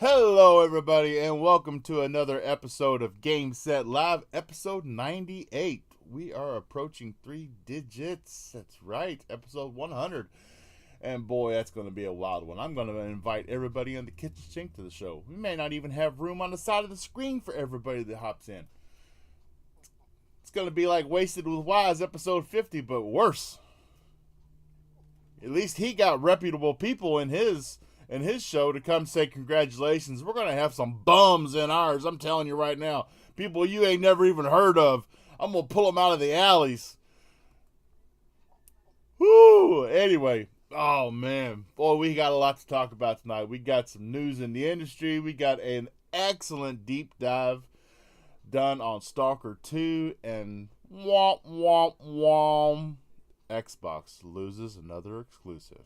Hello, everybody, and welcome to another episode of Game Set Live, episode 98. We are approaching 3 digits. That's right, episode 100. And boy, that's going to be a wild one. I'm going to invite everybody in the kitchen sink to the show. We may not even have room on the side of the screen for everybody that hops in. It's going to be like Wasted with Wise, episode 50, but worse. At least he got reputable people in his show to come say congratulations. We're gonna have some bums in ours. I'm telling you right now, people you ain't never even heard of. I'm gonna pull them out of the alleys. Whoo! Anyway, oh man, boy, we got a lot to talk about tonight. We got some news in the industry. We got an excellent deep dive done on Stalker 2, and womp womp womp. Xbox loses another exclusive.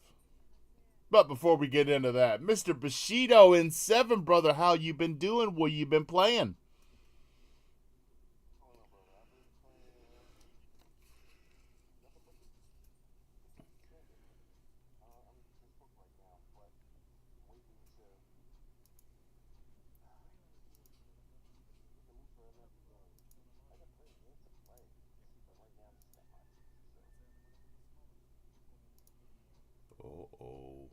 But before we get into that, Mr. Bushido in 7, brother, how you been doing? What you been playing? Uh-oh.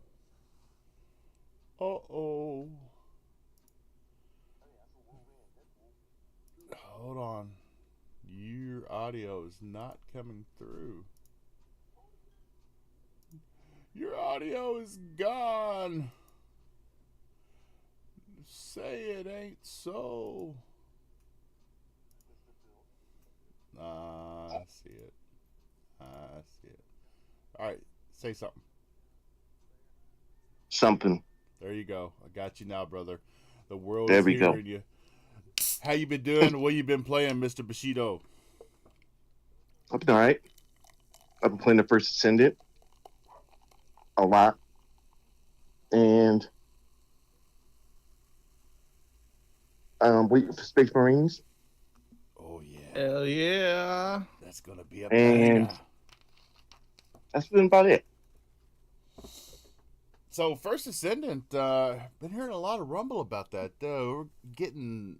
Uh-oh. Hold on. Your audio is not coming through. Your audio is gone. Say it ain't so. I see it. I see it. All right, say something. Something. There you go. I got you now, brother. The world There is we go. hearing you. How you been doing? What you been playing, Mr. Bushido? I've been all right. I've been playing the First Ascendant a lot, and waiting for Space Marines, Oh yeah, Hell yeah. that's gonna be a and banger. that's been about it. So First Ascendant, been hearing a lot of rumble about that. We're getting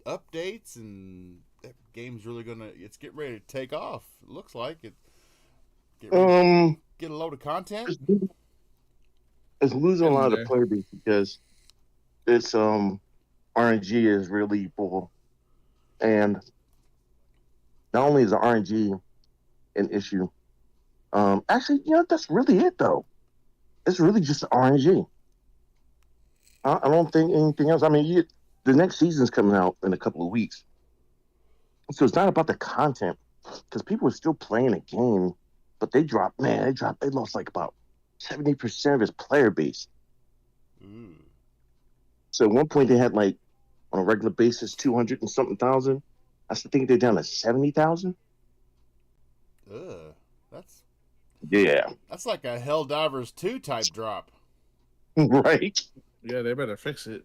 updates, and that game's really it's getting ready to take off. It looks like it. Get ready to Um, get a load of content. it's losing a Getting lot of the there. player base because its RNG is really full, and not only is the RNG an issue, actually, that's really it though. It's really just RNG. I don't think anything else. I mean, the next season's coming out in a couple of weeks, so it's not about the content because people are still playing the game, but they lost like about 70% of his player base. Ooh. So at one point they had like on a regular basis 200 and something thousand. I still think they're down to 70,000. Ugh. That's Yeah, that's like a Helldivers 2 type drop. right. Yeah, they better fix it.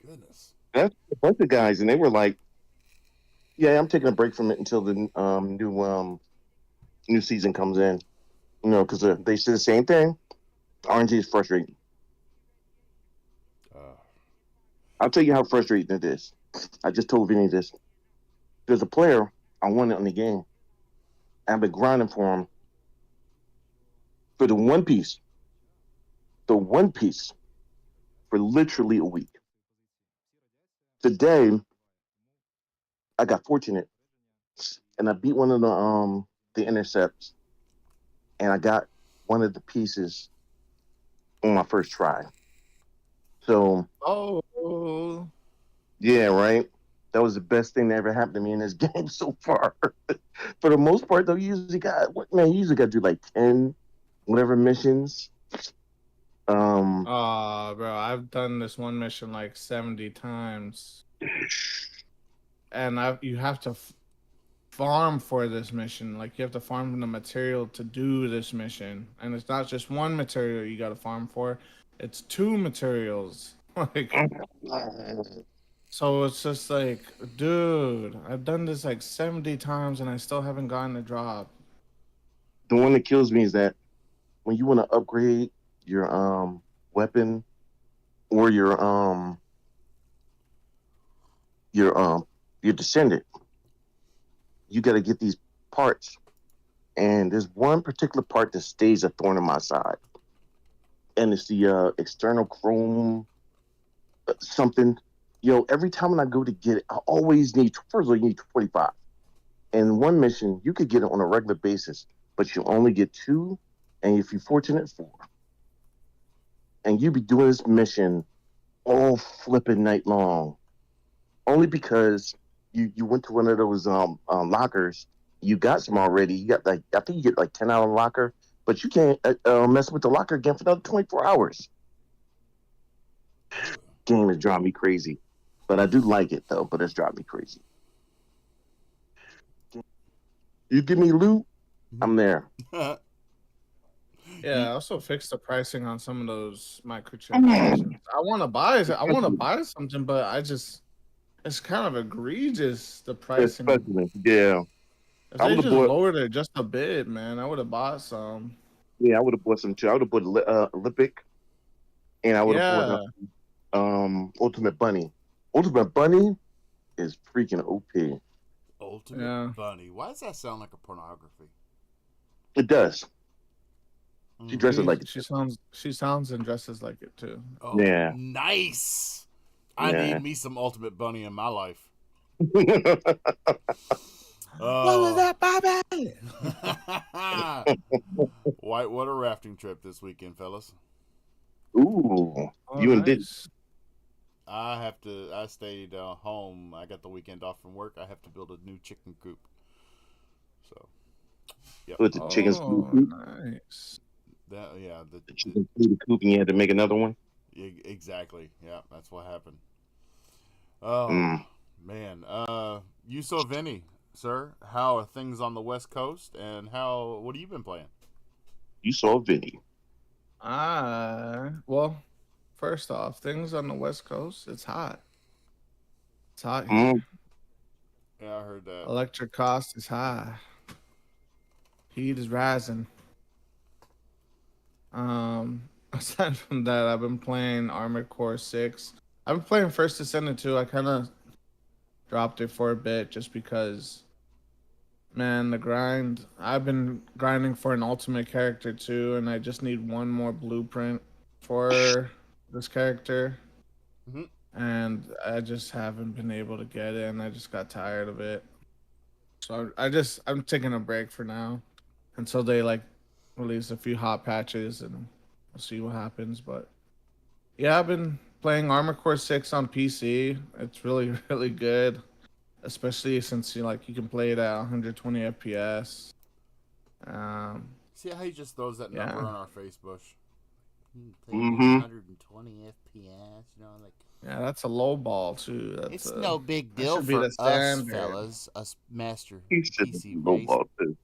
Goodness. That's a bunch of guys, and they were like, "Yeah, I'm taking a break from it until the new season comes in." Because they said the same thing. RNG is frustrating. Uh, I'll tell you how frustrating it is. I just told Vinny this. There's a player I wanted on the game. I've been grinding for him for the One Piece, for literally a week. Today, I got fortunate and I beat one of the intercepts, and I got one of the pieces on my first try. So Oh, yeah, right. That was the best thing that ever happened to me in this game so far. For the most part, though, you usually got to do like 10 whatever missions. Um, bro, I've done this one mission like 70 times. And you have to farm for this mission. Like, you have to farm the material to do this mission. And it's not just one material you got to farm for, it's 2 materials. Like, so it's just like, dude, I've done this like 70 times and I still haven't gotten a drop. the one that kills me is that when you want to upgrade your weapon or your your descendant, you got to get these parts. And there's one particular part that stays a thorn in my side, and it's the external chrome something. Every time when I go to get it, I always need. First of all, you need 25. And in one mission, you could get it on a regular basis, but you only get two, and if you're fortunate, four. And you be doing this mission all flipping night long, only because you went to one of those lockers. You got some already. You got like I think you get like 10 out of locker, but you can't mess with the locker again for another 24 hours. Game is driving me crazy, but I do like it though. But it's driving me crazy. You give me loot, I'm there. Yeah, I also fixed the pricing on some of those microtransactions. I want to buy something, but it's kind of egregious the pricing. Especially, yeah. If I they would have just bought. lowered it just a bit, man, I would have bought some. Yeah, I would have bought some too. I would have bought Olympic, and I would have bought Yeah, Ultimate Bunny. Ultimate Bunny is freaking OP. Ultimate yeah. Bunny. Why does that sound like a pornography? It does. She dresses like it. She sounds and dresses like it too. Oh, Yeah. nice. I Yeah. need me some Ultimate Bunny in my life. What was that, Bobby? Whitewater rafting trip this weekend, fellas. Ooh, Oh, you and did. nice. I stayed home. I got the weekend off from work. I have to build a new chicken coop. So, yep. Put the chickens in the Oh, coop. nice. The chickens in the coop, and you had to make another one. Exactly. Yeah, that's what happened. Oh Mm. man. You saw Vinny, sir. How are things on the West Coast? And what have you been playing? You saw Vinny. Well, first off, things on the West Coast, it's hot. It's hot here. Yeah, I heard that. Electric cost is high. Heat is rising. Aside from that, I've been playing Armored Core 6. I've been playing First Descendant 2. I kind of dropped it for a bit just because, man, the grind. I've been grinding for an ultimate character too, and I just need one more blueprint for this character. Mhm. And I just haven't been able to get it, and I just got tired of it. So I'm taking a break for now until they like release a few hot patches, and we'll see what happens. But yeah, I've been playing Armor Core 6 on PC. It's really really good, especially since you can play it at 120 FPS. See how he just throws that Yeah. number on our face bush? Mhm. 120 FPS, like. Yeah, that's a low ball too. It's no big that deal should be for the us standard. fellas, us master He said PC low race. ball too.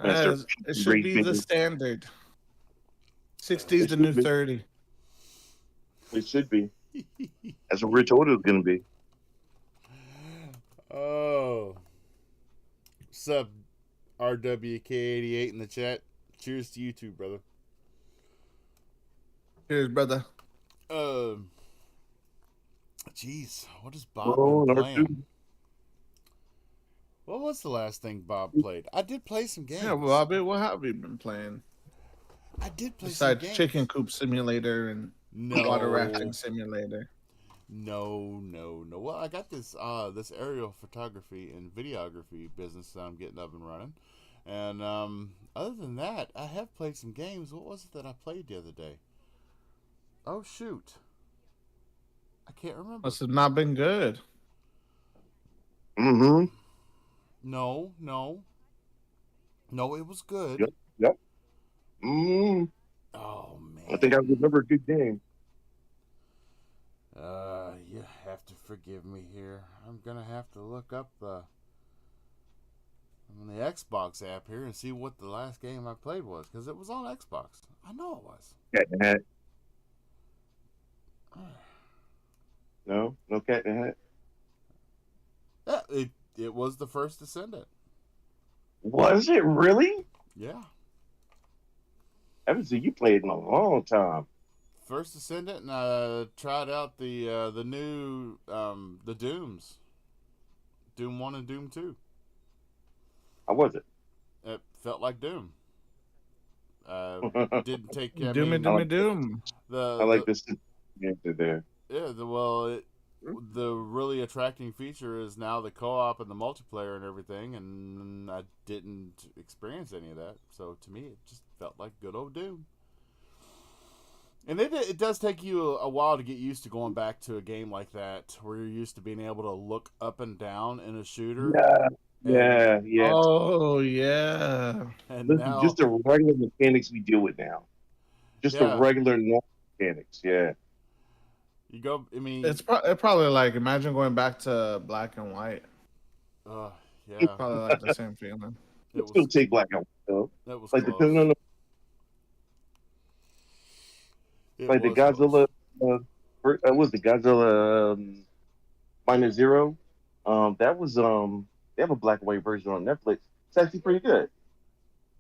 It should be the standard. 60 is the new 30. It should be. That's what we're told it was going to be. Oh. Sub RWK88 in the chat. Cheers to you too, brother. Cheers, brother. Jeez, what has Bob been playing? R2. What was the last thing Bob played? I did play some games. Yeah, Bobby, what have you been playing? I did play besides some games. Chicken Coop Simulator and Water Rafting Simulator. No. Well, I got this aerial photography and videography business that I'm getting up and running. And other than that, I have played some games. What was it that I played the other day? Oh, shoot. I can't remember. Must have not been good. Mm-hmm. No, it was good. Yep. Mm-hmm. Oh, man. I think I remember a good game. You have to forgive me here. I'm going to have to look up on the Xbox app here and see what the last game I played was, because it was on Xbox. I know it was. Cat in the Hat. No Cat in the Hat. Yeah, it was the First Descendant. Was it really? Yeah. I haven't seen you play it in a long time. First Ascendant, and I tried out the new the Dooms, Doom 1 and Doom 2. How was it? It felt like Doom. Didn't take. I Doomy mean, doomy doom. I like the this answer there. yeah. The really attracting feature is now the co-op and the multiplayer and everything, and I didn't experience any of that. So to me, it just felt like good old Doom. And it does take you a while to get used to going back to a game like that, where you're used to being able to look up and down in a shooter, and Yeah. Oh yeah. Listen, now, just the regular mechanics we deal with now. Just the yeah, regular normal mechanics. Yeah. you go. I It's mean, probably like imagine going back to black and white. uh, yeah, Probably like the same feeling. it It still was take black and white though. that was Like close. depending on It like the was close. Godzilla. Was the Godzilla minus zero? That was they have a black and white version on Netflix. It's actually pretty good.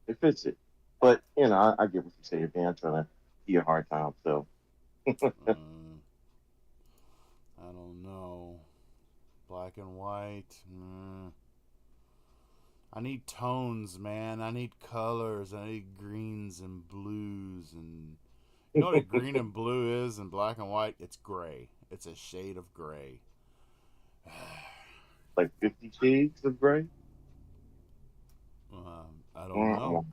It fits it. But I get what you say, man. I'm trying to give you a hard time. So I don't know. Black and white. I need tones, man. I need colors. I need greens and blues. And you know what a green and blue is in black and white? It's gray. It's a shade of gray. like 50 Shades of Grey. I don't know.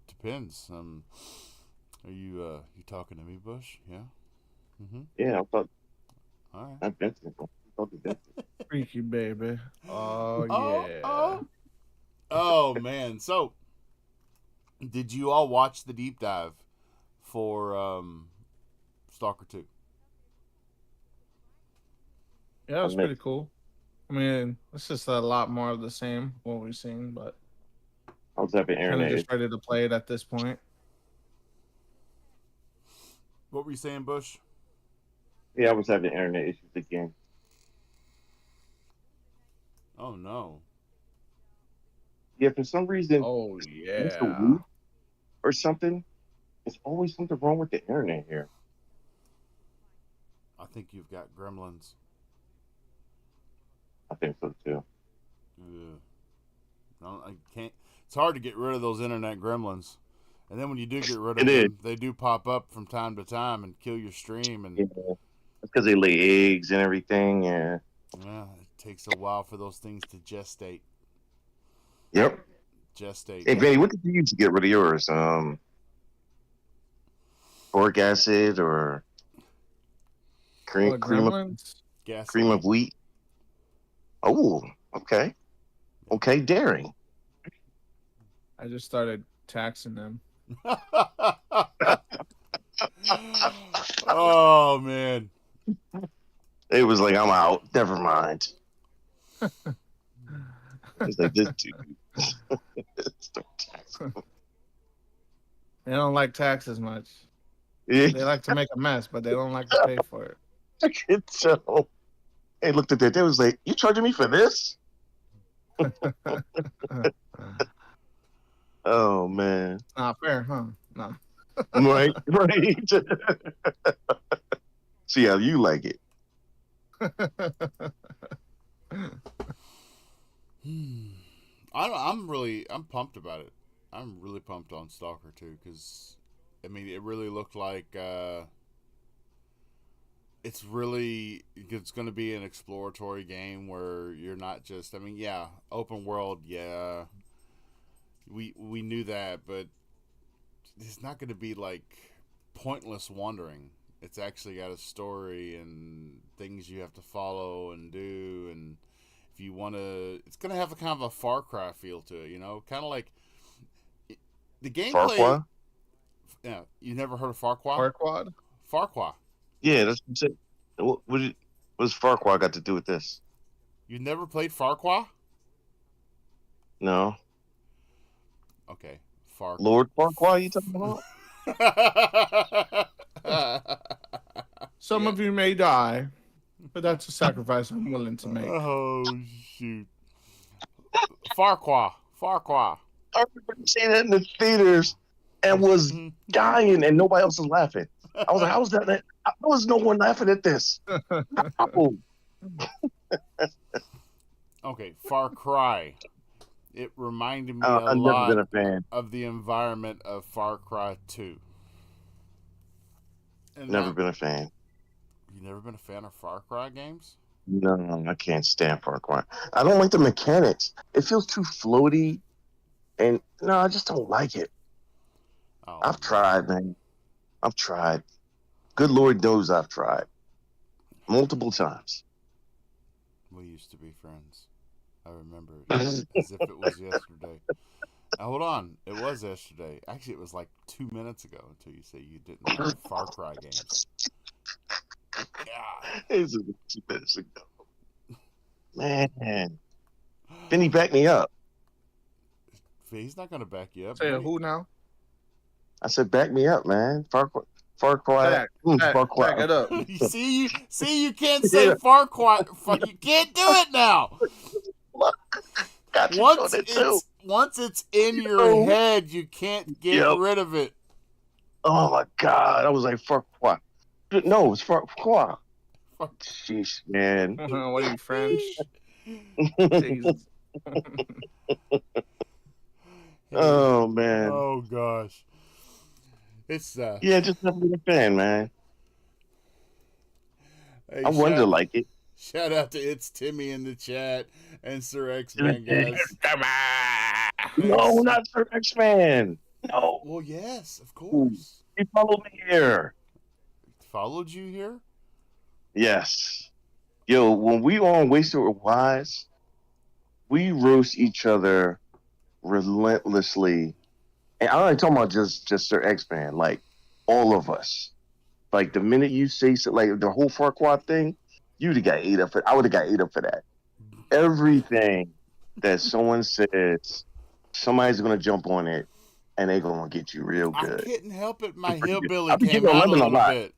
Depends. Are you talking to me, Bush? Yeah. Mm-hmm. Yeah, I thought All right. not Vincent. I thought the Vincent. Freaky baby. Oh Oh, yeah. oh, man. So, did you all watch the deep dive for Stalker 2? Yeah, it I was missed. pretty cool. I mean, it's just a lot more of the same what we've seen, but I was having kind of internet. just ready to play it at this point. What were you saying, Bush? Yeah, I was having internet issues again. Oh, no. Yeah, for some reason, Oh it's a yeah. week or something. There's always something wrong with the internet here. I think you've got gremlins. I think so too. Ugh. I can't. It's hard to get rid of those internet gremlins. And then when you do get rid of It is. them, they do pop up from time to time and kill your stream. And Yeah, it's because they lay eggs and everything. Yeah. yeah, it takes a while for those things to gestate. Yep. Gestate. Hey, Benny, what did you use to get rid of yours? Boric acid or What cream gremlins? of Gasoline. wheat? Oh, okay. Okay, daring. I just started taxing them. Oh, man. It was like, I'm out. Never mind. It's like this dude. They don't like taxes much. Yeah, They like to make a mess, but they don't like to pay for it. I can tell. They looked at that. They was like, "You charging me for this?" Oh man. Not fair, huh? No. Right. See how you like it. I'm pumped about it. I'm really pumped on Stalker 2 because, I mean, it really looked like it's going to be an exploratory game where you're not just, I mean, yeah, open world, yeah, we knew that, but it's not going to be like pointless wandering. It's actually got a story and things you have to follow and do, and if you want to, it's going to have a kind of a Far Cry feel to it, kind of like the gameplay. Farquaad? Yeah, you never heard of Farquaad? Farquaad? Farquaad. Yeah, that's what I'm saying. What's Farquaad got to do with this? You never played Farquaad? No. Okay, Farquaad. Lord Farquaad, you talking about? Some of you may die, but that's a sacrifice I'm willing to make. Oh shoot, Farquaad. I remember saying that in the theaters. and was dying, and nobody else was laughing. I was like, "How's that? How is no one laughing at this?" Oh, Okay, Far Cry. It reminded me a I've never been lot a fan. of the environment of Far Cry 2. And Never that, been a fan. you never been a fan of Far Cry games? No, I can't stand Far Cry. I don't like the mechanics. It feels too floaty, and no, I just don't like it. Oh, I've tried, man. I've tried. Good Lord knows I've tried multiple times. we used to be friends. I remember it as if it was yesterday. Now, hold on. It was yesterday. Actually, it was like 2 minutes ago until you say you didn't like Far Cry games. God. It's 2 minutes ago. Man, Benny, back me up. He's not going to back you up. Say who now? I said, back me up, man. Far Cry. Far Back Cry. it up. You can't say Yeah. Far Cry. You can't do it now. Got you on it too. Once it's in your Oh. head, you can't get Yep. rid of it. Oh my God. I was like, Far Cry. No, it's Far Cry. Sheesh, man. What are you, French? Jesus. Oh man. Oh gosh. It's Yeah, just never been a fan, man. hey, I wanted to like it. shout out to It's Timmy in the chat and Sir X-Man, guys. No, not Sir X-Man. No. Well, yes, of course. He followed me here. Followed you here? Yes. Yo, when we on Wasted or Wise, we roast each other relentlessly. And I'm not talking about just Sir X-Man, like all of us. Like the minute you say so, like the whole Farquaad thing, you'd have got ate up for. I would have got ate up for that. Everything that someone says, somebody's gonna jump on it, and they're gonna get you real I good. couldn't help it. My Pretty good. hillbilly I be came getting on out a Lemon a little lot. bit.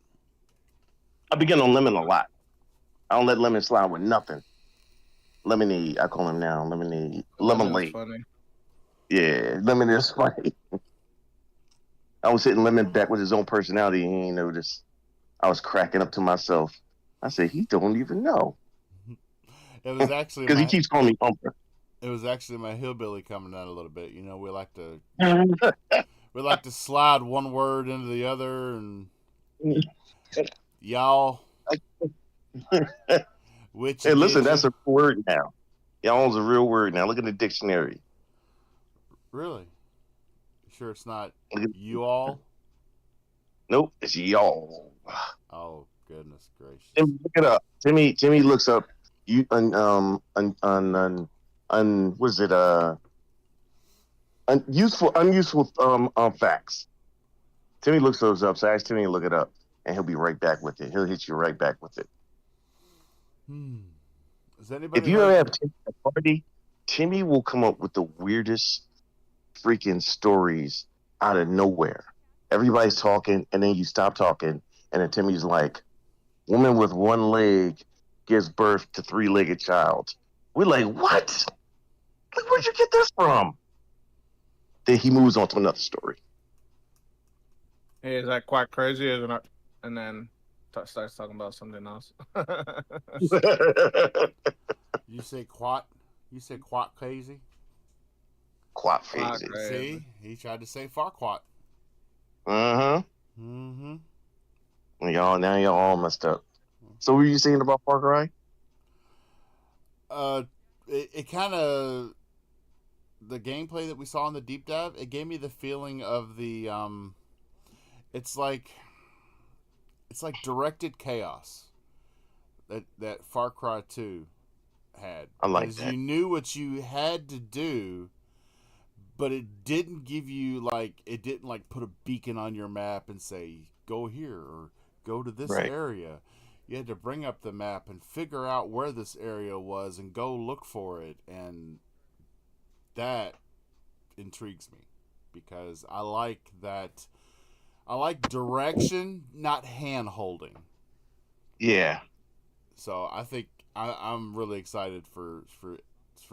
I begin on Lemon a lot. I don't let Lemon slide with nothing. Lemonade, I call him now. Lemonade, Lemon's Lemonade. funny. Yeah, Lemon is funny. I was hitting Lemon back with his own personality. He ain't noticed. I was cracking up to myself. I said, he don't even know. It was actually Because he keeps calling me Humper. It was actually my hillbilly coming out a little bit. You know, we like to slide one word into the other, and y'all. Which Hey, listen, edition? that's a word now. Y'all's a real word now. Look at the dictionary. Really? You sure it's not you all? Nope, it's y'all. Oh goodness gracious! Timmy, look it up. Timmy looks up you what is it? Unuseful facts. Timmy looks those up. So ask Timmy to look it up, and he'll be right back with it. He'll hit you right back with it. Does anybody? If you ever have Timmy at a party, Timmy will come up with the weirdest freaking stories out of nowhere. Everybody's talking, and then you stop talking, and then Timmy's like, "Woman with one leg gives birth to three-legged child." We're like, "What? Like, where'd you get this from?" Then he moves on to another story. Hey, is that quite crazy? Or not? And then starts talking about something else. You say quat? You say quat crazy? Quat Quat crazy. crazy. See, he tried to say farquat. Uh-huh. Mm-hmm. Y'all all messed up. So what were you saying about Far Cry? It kind of the gameplay that we saw in the deep dive. It gave me the feeling of the it's like directed chaos that Far Cry 2 had. I like that. You knew what you had to do, but it didn't give you it didn't put a beacon on your map and say go here or go to this area. You had to bring up the map and figure out where this area was and go look for it, and that intrigues me because I like that. I like direction, not hand holding. Yeah. So I think I'm really excited for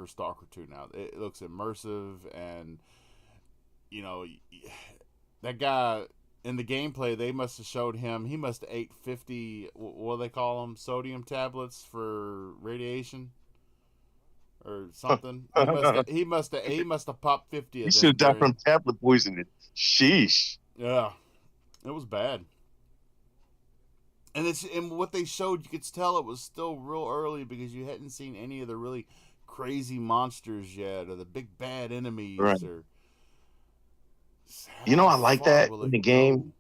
Stalker 2 now. It looks immersive, and that guy in the gameplay, they must have showed him. He must have ate 50. What do they call them? Sodium tablets for radiation or something. He must. He must have popped 50 You of should them die from during. tablet poisoning. Sheesh. Yeah, it was bad. And what they showed, you could tell it was still real early because you hadn't seen any of the really crazy monsters yet, or the big bad Right. enemies, or You know, how I like far that will in the it go? game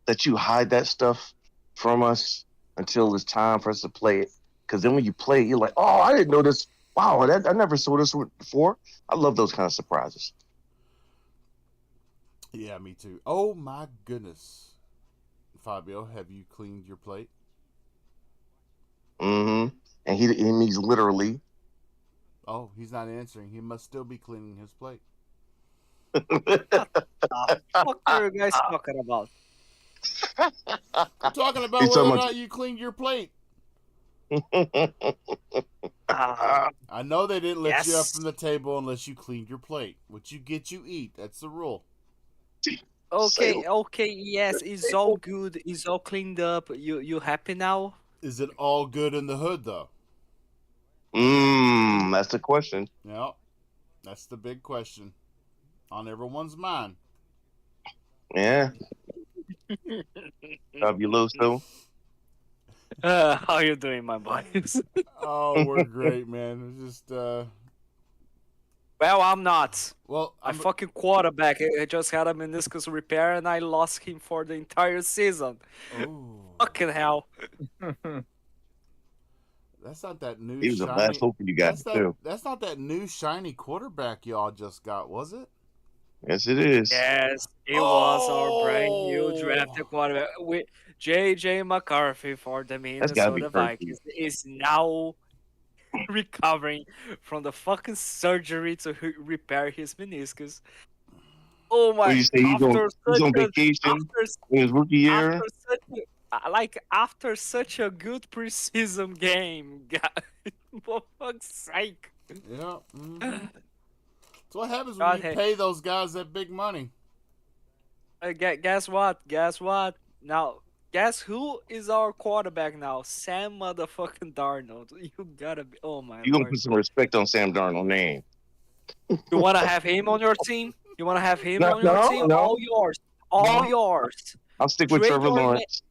that you hide that stuff from us until it's time for us to play it. Because then when you play it, you're like, oh, I didn't know this. Wow, I never saw this one before. I love those kind of surprises. Yeah, me too. Oh my goodness, Fabio, have you cleaned your plate? Mm-hmm. And he means literally. Oh, he's not answering. He must still be cleaning his plate. What the fuck are you guys talking about? I'm talking about He's whether or talking not you cleaned your plate. about. I know they didn't let you up Yes. from the table unless you cleaned your plate. What you get, you eat. That's the rule. Okay, okay, yes, it's all good. It's all cleaned up. You happy now? Is it all good in the hood, though? That's the question. Yeah, that's the big question on everyone's mind. Yeah. Fabuloso. How you doing, my boys? Oh, we're great, man. It's just, Well, I'm not. well, My I'm. fucking quarterback just had a meniscus repair and I lost him for the entire season. Oh, Fucking hell. that's not that new He was the last shiny. hope for you guys too. That's not that new shiny quarterback y'all just got, was it? Yes, it is. Yes, it was our brand new Oh, drafted quarterback. JJ McCarthy for the That's got to be Minnesota crazy. Vikings is now recovering from the fucking surgery to repair his meniscus. Oh What my! do you say? He's on vacation After in his rookie year. after such after such a good preseason game, for fuck's sake. yeah. Mm-hmm. That's what happens when God, you pay those guys that big money. guess what? Guess what? Now, guess who is our quarterback now? Sam motherfucking Darnold. You gotta be. Oh my You gonna lord. put some respect on Sam Darnold's name? You wanna have him on your team? You wanna have him No, on your no, team? All no, yours. All no. yours. I'll stick with Trade Trevor your Lawrence.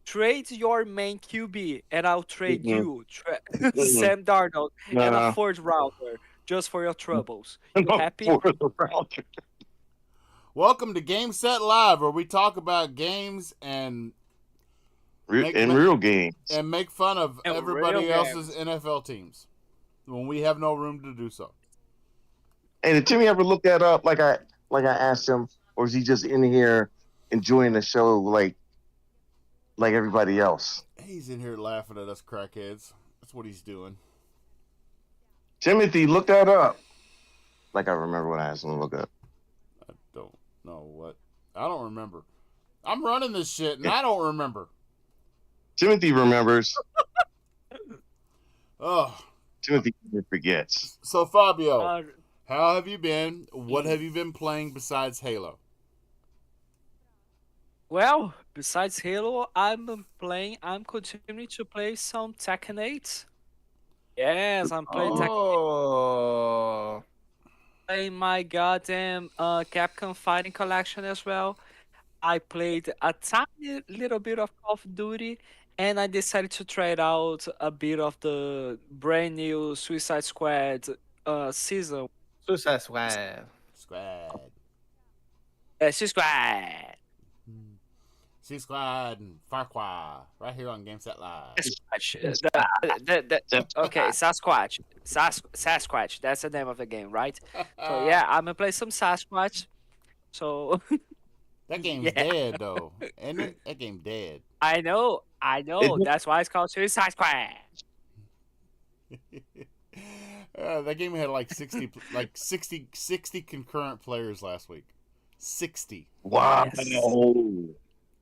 trade your main QB, and I'll trade Mm-mm, you mm-mm. Sam Darnold and a Nah, fourth rounder just for your troubles. You no, happy? for the round. Welcome to Game Set Live, where we talk about games and make In real games. and make fun of And everybody real else's games. NFL teams when we have no room to do so. Hey, did Timmy ever look that up? Like I asked him, or is he just in here enjoying the show like everybody else? He's in here laughing at us crackheads. That's what he's doing. Timothy, look that up. Like I remember when I asked him to look up. I don't know what. I don't remember. I'm running this shit and I don't remember. Timothy remembers. Oh, Timothy forgets. so Fabio, Uh, how have you been? What have you been playing besides Halo? well, besides Halo, I'm continuing to play some Tekken 8. Yes, I'm playing Tekken Oh, playing my goddamn Capcom Fighting Collection as well. I played a tiny little bit of Call of Duty, and I decided to try it out a bit of the brand new Suicide Squad season. Suicide Squad. Squad. Squad. C Squad and Farquaad right here on Game Set Live. Sasquatch. Okay, Sasquatch. Sasquatch. That's the name of the game, right? So yeah, I'm gonna play some Sasquatch. So That game's yeah, dead though, isn't it? That game dead. I know. That's why it's called Suicide Squad. That game had like 60 concurrent players last week. 60. Wow.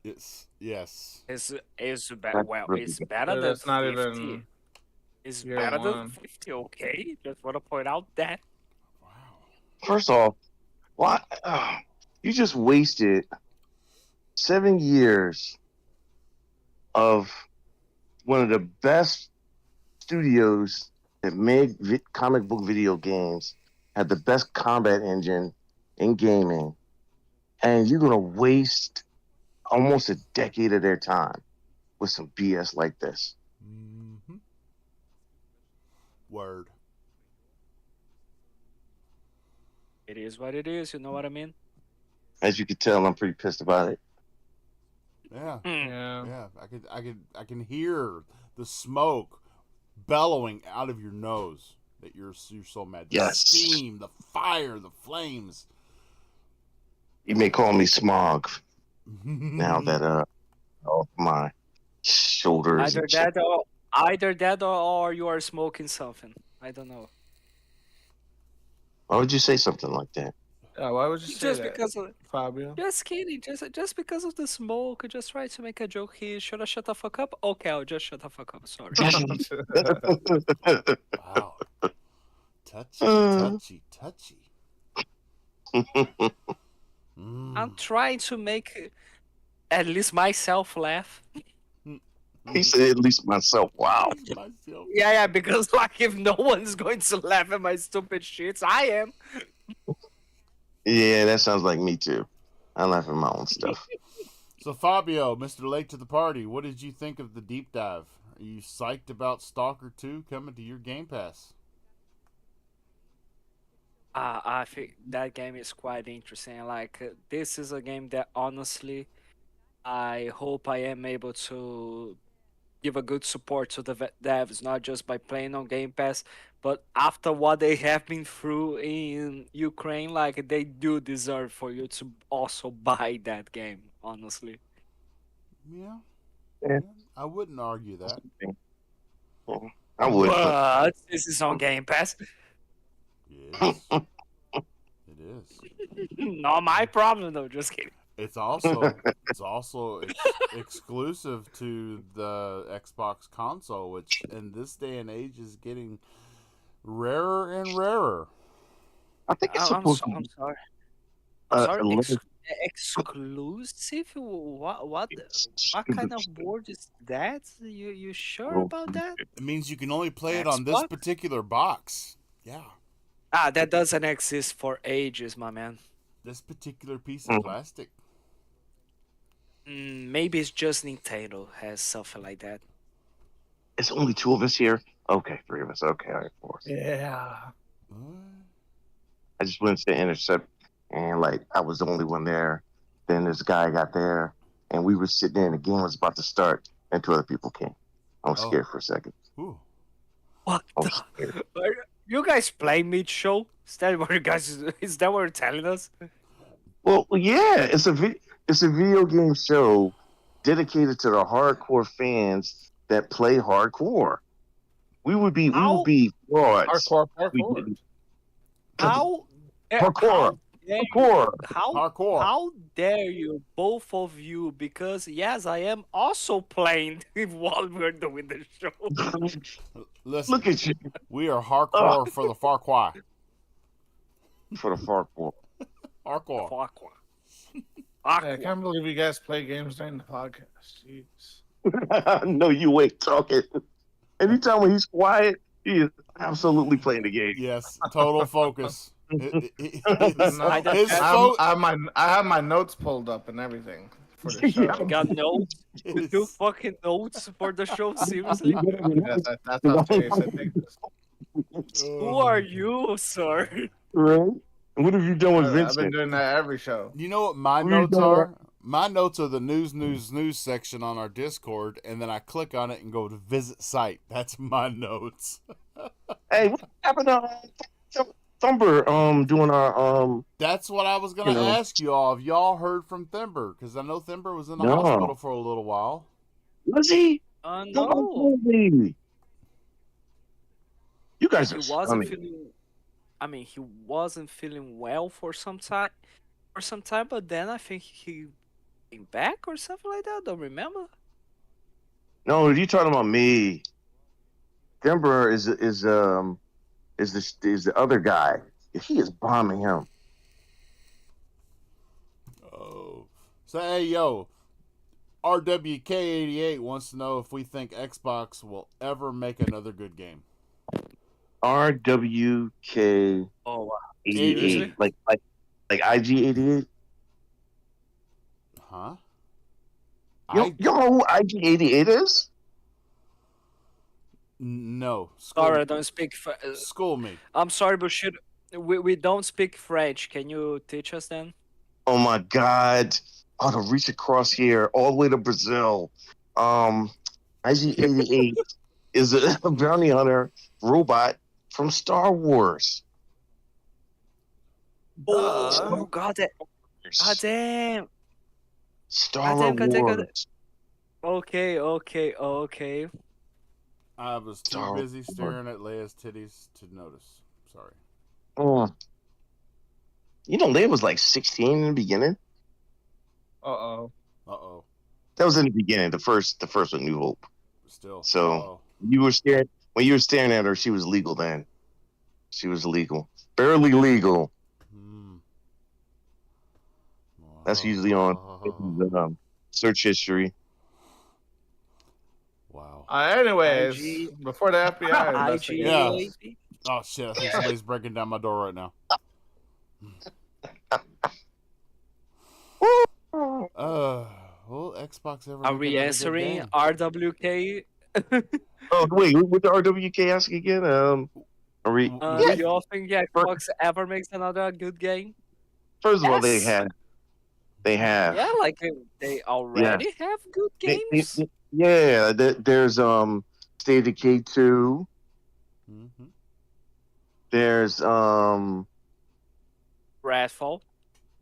Yes. Yes. It's better. Well, it's better than That's not 50. even. It's year better than one. 50. Okay, just want to point out that. Wow. First off, why? You just wasted 7 years of one of the best studios that made comic book video games, had the best combat engine in gaming, and you're gonna waste almost a decade of their time with some BS like this. Mm-hmm. Word. It is what it is. You know what I mean? As you can tell, I'm pretty pissed about it. Yeah. Yeah. Yeah. I can hear the smoke bellowing out of your nose that you're so mad. The Yes. steam, the fire, the flames. You may call me Smog now that all my shoulders Either and chest. that or you are smoking something. I don't know. Why would you say something like that? Why would you say Just that, because of Fabio? just kidding. Just because of the smoke. Just try to make a joke here. Should I shut the fuck up? Okay, I'll just shut the fuck up. Sorry. Wow. Touchy. I'm trying to make at least myself laugh. He said, at least myself. Wow. Myself. Yeah, because like if no one's going to laugh at my stupid shits, I am. Yeah, that sounds like me too. I laugh at my own stuff. So Fabio, Mr. Late to the Party, what did you think of the deep dive? Are you psyched about Stalker 2 coming to your Game Pass? I think that game is quite interesting. Like this is a game that honestly, I hope I am able to give a good support to the devs, not just by playing on Game Pass, but after what they have been through in Ukraine, like they do deserve for you to also buy that game. Honestly, Yeah. Yeah. I wouldn't argue that. I would, but this is on Game Pass. Yes. It is. Not my problem though. Just kidding. It's also exclusive to the Xbox console, which in this day and age is getting rarer and rarer. I think it's I'm, supposed I'm to sorry. be I'm sorry. limited. Exclusive? What kind of board is that? You sure about that? It means you can only play it on this Xbox? particular box. Yeah. That doesn't exist for ages, my man. This particular piece of plastic. Maybe it's just Nintendo has something like that. It's only two of us here. Okay, three of us. Okay, all right, four. Yeah. I just went to intercept, and like I was the only one there. Then this guy got there, and we were sitting there, and the game was about to start, and two other people came. I was scared for a second. Ooh. What? I was scared. You guys play mid-show? Is that what you guys? Is that what you're telling us? Well, yeah, it's a video game show dedicated to the hardcore fans that play hardcore. We would be frauds. Hardcore We parkour. didn't. How? Hardcore. Hardcore. How dare you, both of you? Because yes, I am also playing while we're doing the show. Listen, Look at you we are hardcore for the far cry. for the hardcore. Hardcore. Fuck. I can't believe you guys play games during the podcast. Jeez. No, you ain't talking. Anytime when he's quiet, he is absolutely playing the game. Yes, total focus. His I have my notes pulled up and everything for the show. You got notes? You do fucking notes for the show? Seriously? That's how serious I take this. Who are you, sir? Right? What have you done with I've been Vincent? doing that every show. You know what my What are you notes doing? are? My notes are the news section on our Discord, and then I click on it and go to visit site. That's my notes. Hey, what happened to Thumber doing our That's what I was gonna ask you all. Have y'all heard from Thimber? Because I know Thimber was in the No. hospital for a little while. was he? No. You guys He are wasn't stunning. feeling. I mean, he wasn't feeling well for some time, but then I think he came back or something like that. Don't remember. No, you talking about me. Thumber is the other guy. He is bombing him. So hey yo, RWK88 wants to know if we think Xbox will ever make another good game. RWK88, Oh, wow. 88. Seriously? like IG88. Huh? You know who IG88 is? No. Sorry, I don't speak. School me. I'm sorry, but we don't speak French? Can you teach us then? Oh my God! Oh, to reach across here all the way to Brazil. IG88 is a bounty hunter robot from Star Wars. Oh, God damn. God damn. Star God damn. Wars. Okay, okay. I was too Star busy Wars. staring at Leia's titties to notice. Sorry. Oh. You know, Leia was like 16 in the beginning. Uh-oh. Uh-oh. That was in the beginning, the first with New Hope. Still. So Uh-oh. when you were staring at her, she was legal then. She was legal. Barely legal. That's usually on search history. Wow. Anyways, IG before the FBI investigates. Yeah. Oh shit, I think somebody's breaking down my door right now. Will Xbox ever Are make we another answering good game? RWK? Oh wait, what the RWK ask again? Are we? Do Do we- you all think Xbox ever makes another good game? First of all, they Yes. have. They have. Yeah, like they already have good games. Yeah, there's State of Decay 2. Mhm. There's Redfall.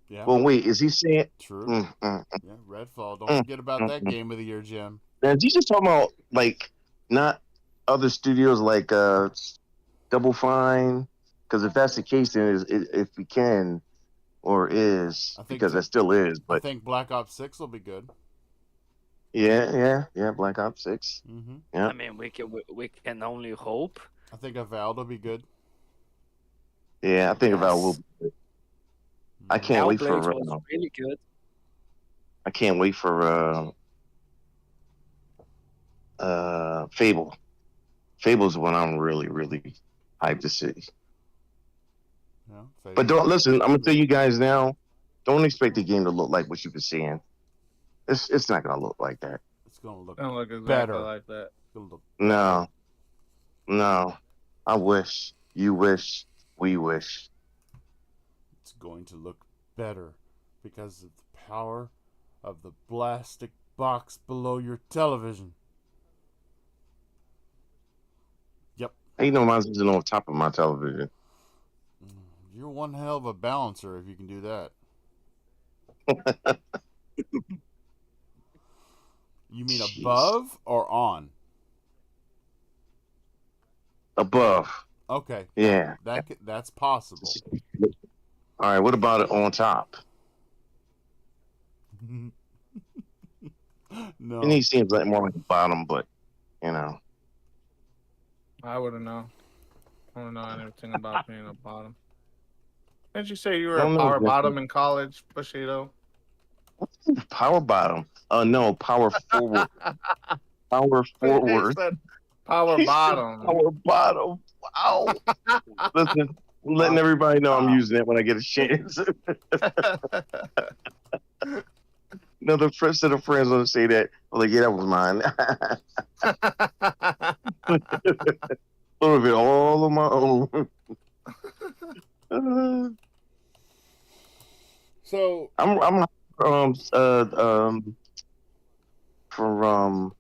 Yeah. Well, wait, is he saying? True. Yeah, Redfall. Don't forget about that game of the year, Jim. Now, is he just talking about like not other studios like Double Fine? Because if that's the case, then if we can or is I think because that still is. I But think Black Ops 6 will be good. yeah, Black Ops 6. Mm-hmm. Yeah, I mean, we can only hope. I think Avowed will be good. yeah. I think about Yes. will. I can't wait for. Hellblade was really good. I can't wait for Fable. Fable's one I'm really hyped to see. Yeah, But don't listen. I'm gonna tell you guys now. Don't expect the game to look like what you've been seeing. It's not gonna look like that. It's gonna look Don't look exactly better. like that. It's gonna look No. I wish. You wish. We wish. It's going to look better because of the power of the plastic box below your television. Yep. Ain't no mine's sitting on top of my television. You're one hell of a balancer if you can do that. You mean Jeez. above or on? Above. Okay. Yeah. That's possible. All right. What about it on top? No. And he seems like more like the bottom, but you know. I wouldn't know. I don't know anything about being a bottom. Didn't you say you were Don't a know power exactly. bottom in college, Bushido? Power bottom. No, power forward. Power forward. He said power He said bottom. Power bottom. Wow. Listen, I'm letting everybody know I'm using it when I get a chance. Another set of friends want to say that. I'm like, yeah, that was mine. A little bit all of my own. So I'm for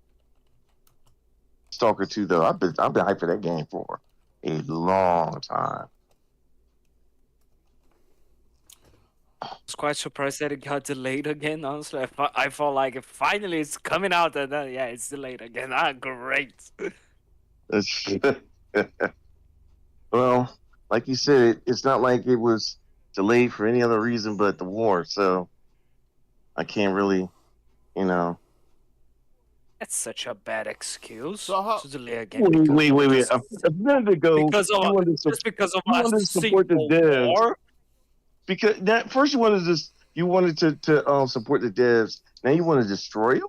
Stalker 2 though. I've been hyped for that game for a long time. I was quite surprised that it got delayed again. Honestly, I felt like finally it's coming out, and then yeah, it's delayed again. Great. Well, like you said, it's not like it was delayed for any other reason but the war. So I can't really, you know. That's such a bad excuse So how- to delay a game. Wait. Just A minute ago, because of you wanted to just because of you a wanted to support the single devs. war. Because that first you wanted to You wanted to support the devs. Now you want to destroy them?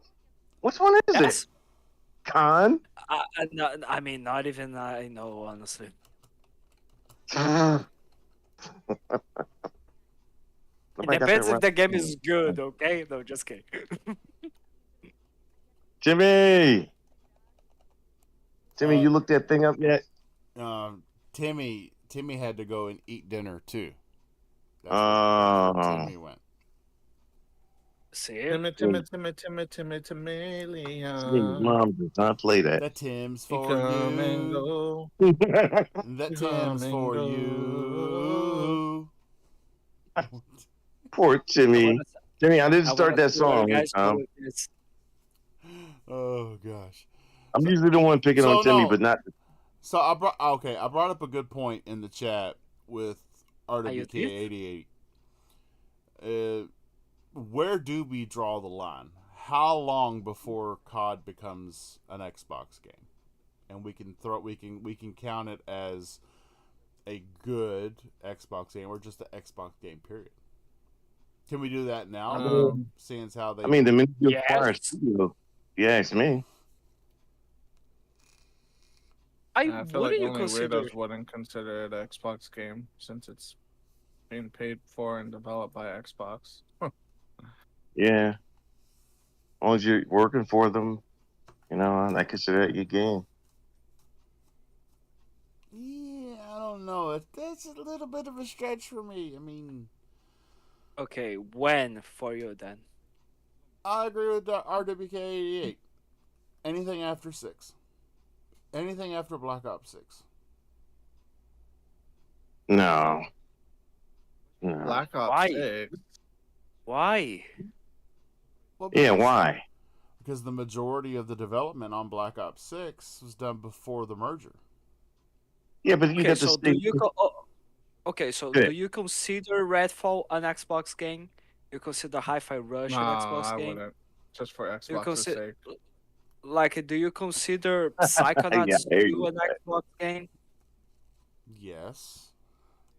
Which one is it? Yes. Con? I mean, not even I know, honestly. Nobody It got that depends if right. the game is good, okay? No, just kidding. Jimmy, Uh, you looked that thing up yet? Timmy had to go and eat dinner too. That's where Uh, Timmy went. See? Jimmy's Leon. mom does not play that. That Tim's We for come and you. go. That We Tim's come and for go. you. Poor I Jimmy. wanna, Jimmy, I didn't I start wanna that see where you song. guys go with this. Oh gosh. I'm So, usually the one picking on so Timmy, no. but not. So I brought up a good point in the chat with You did? RWK88. Where do we draw the line? How long before COD becomes an Xbox game, and we can count it as a good Xbox game or just an Xbox game? Period. Can we do that now? Seeing as how I they mean, the minute you acquire a Yes. studio, yeah, it's me. I I feel like wouldn't you only consider weirdos wouldn't consider it an Xbox game since it's being paid for and developed by Xbox. Yeah, as long as you're working for them, I consider that your game. Yeah, I don't know. That's a little bit of a stretch for me. I mean, okay, when for you then? I agree with the RWK88. Anything after 6. Anything after Black Ops 6. No, no. Black Ops Why? 6. Why? Well, Yeah, why? because the majority of the development on Black Ops 6 was done before the merger. Yeah, but you Okay, got to so do stay. you okay, so do you consider Redfall an Xbox game? You consider Hi-Fi Rush No, an Xbox I game? wouldn't. Just for Do you Xbox's consider sake. do you consider Yeah, Psychonauts I hear 2 you. an Xbox game? Yes,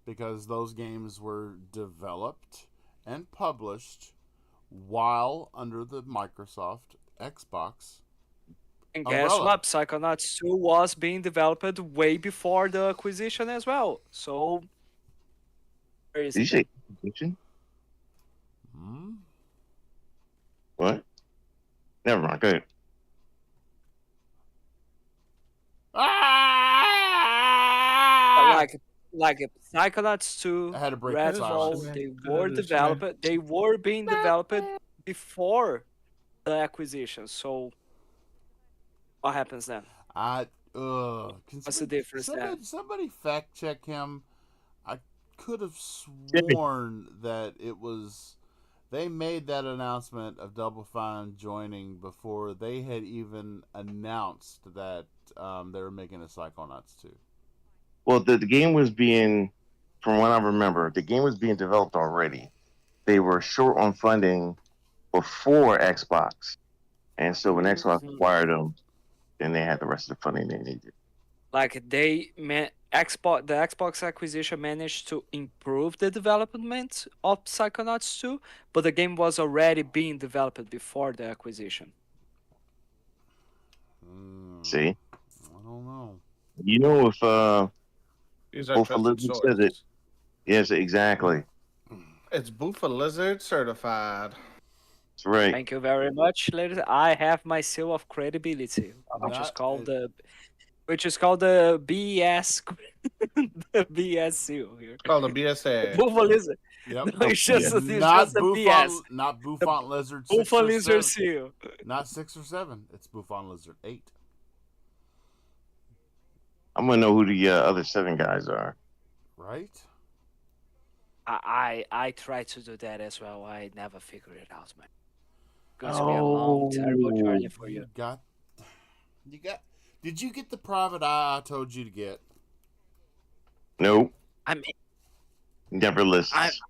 because those games were developed and published while under the Microsoft Xbox And guess umbrella. what? Psychonauts 2 was being developed way before the acquisition as well. So where is Did you it then? say acquisition? Hmm? What? Never mind. Go ahead. Ah! Like Psychonauts 2, I had to break the Redfall, silence. they were being developed before the acquisition. So what happens then? Can What's the difference then? somebody fact check him? I could have Jimmy. sworn that it was they made that announcement of Double Fine joining before they had even announced that they were making a Psychonauts 2. Well, the game was being, from what I remember, the game was being developed already. They were short on funding before Xbox, and so when Xbox Mhm. acquired them, then they had the rest of the funding they needed. Like the Xbox acquisition managed to improve the development of Psychonauts 2, but the game was already being developed before the acquisition. See, I don't know. if These are Bofa trusted Lizard says it. sources. Yes, exactly. It's Boofa Lizard certified. That's right. Thank you very much, ladies. I have my seal of credibility, which is Not called the BS the BS seal here. It's called a BSA. Buffalo lizard. Yep. No, it's just Not a BS. Not The Bouffant Lizard 6 Buffalo or lizard 7. seal. Not 6 or 7. It's Bouffant Lizard 8. I'm gonna know who the other 7 guys are. Right? I try to do that as well. I never figure it out, man. Going to be a long, terrible journey for you. You got. Did you get the private eye I told you to get? Nope, I mean, never listens.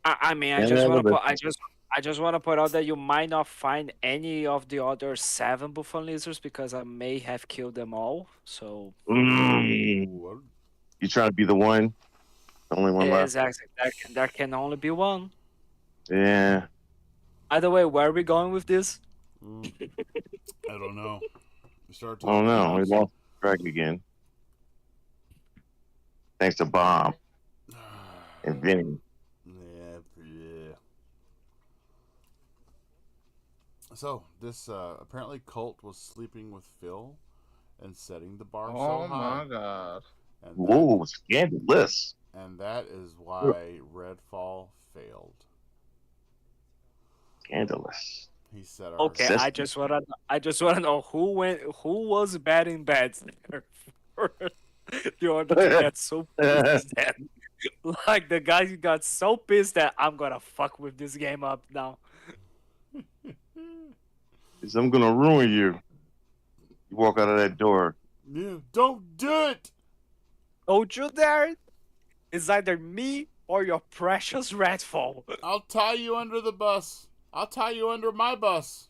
I just want to point out that you might not find any of the other 7 Buffalo lizards because I may have killed them all. So You trying to be the one? The only one left? exactly, there can only be one. Yeah. Either way, where are we going with this? Mm, I don't know. We started I don't talking know. We about. lost track again. Thanks to Bob and Vinny. Yeah. So this apparently Colt was sleeping with Phil and setting the bar so Oh high, my god. and Whoa, scandalous. that is why Redfall failed. Scandalous. He said our Okay, Sis- I just wanna know who was betting bets there for the order to get so pissed that like the guy got so pissed that I'm gonna fuck with this game up now. I'm gonna ruin you. You walk out of that door. yeah, don't do it. Don't you dare! It's either me or your precious Redfall. I'll tie you under the bus. I'll tie you under my bus.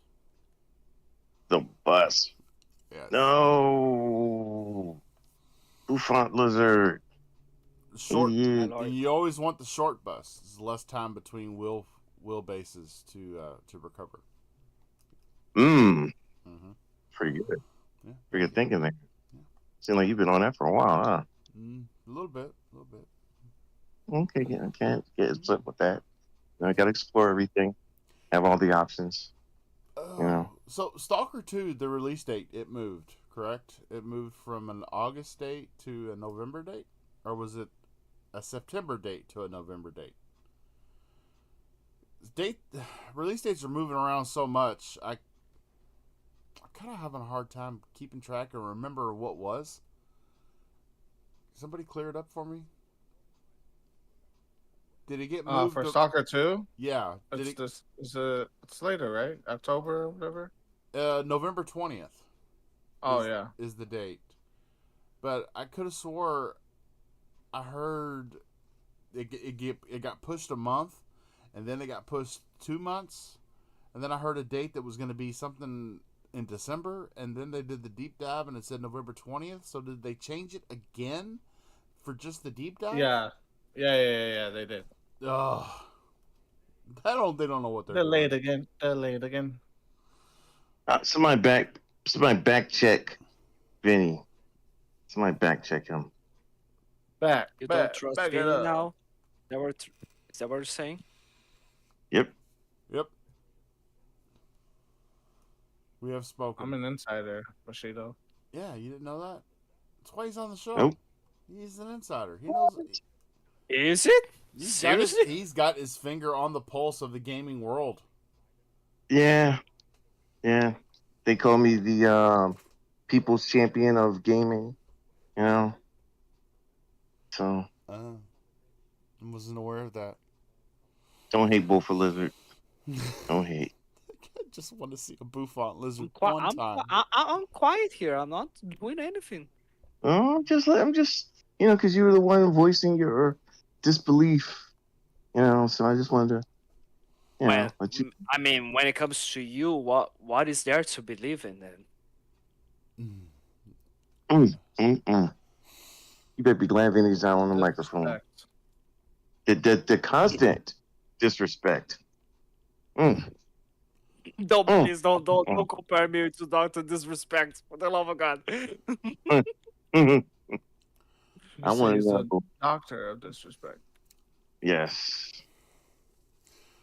The bus. Yes. No. Bouffant lizard. Short. My Idiot. lord. And you always want the short bus. There's less time between wheelbases to recover. Mmm. Mm-hmm. Pretty good. Yeah. Pretty good thinking there. Yeah. Seems like you've been on that for a while, huh? A little bit. A little bit. Okay, yeah, I can't get split with that. I gotta explore everything. Have all the options. Yeah. So Stalker 2, the release date, it moved, correct? It moved from an August date to a November date? Or was it a September date to a November date? Date release dates are moving around so much. I'm kind of having a hard time keeping track and remember what was. Somebody clear it up for me. Did it get moved? For Stalker 2? Yeah. Did It's later, right? October or whatever? November 20th. Oh yeah. Is the date. But I could have swore I heard it got pushed a month, and then it got pushed 2 months, and then I heard a date that was going to be something in December, and then they did the deep dive and it said November 20th. So did they change it again for just the deep dive? Yeah. Yeah, they did. Ugh. They don't know what they're Delayed doing. again. Delayed again. Somebody back check Vinny. Somebody back check him. You don't trust back it Vinny up. now? Is that what you're saying? Yep. Yep. We have spoken. I'm an insider, Bushido. Yeah, you didn't know that? That's why he's on the show. Nope. He's an insider. He knows. Is it? Seriously? He's got his finger on the pulse of the gaming world. Yeah. They call me the people's champion of gaming. You know. So I wasn't aware of that. don't hate Bull for Lizard. Don't hate. I just want to see a bouffant lizard I'm, time. I'm quiet here. I'm not doing anything. Oh, I'm just because you were the one voicing your disbelief. So I just wanted to Well, let you. I mean, when it comes to you, what is there to believe in then? You better be glad Vinny's not on the microphone. The constant disrespect. Please don't compare me to Doctor Disrespect. For the love of God. I want He's to a know. doctor of disrespect. Yes.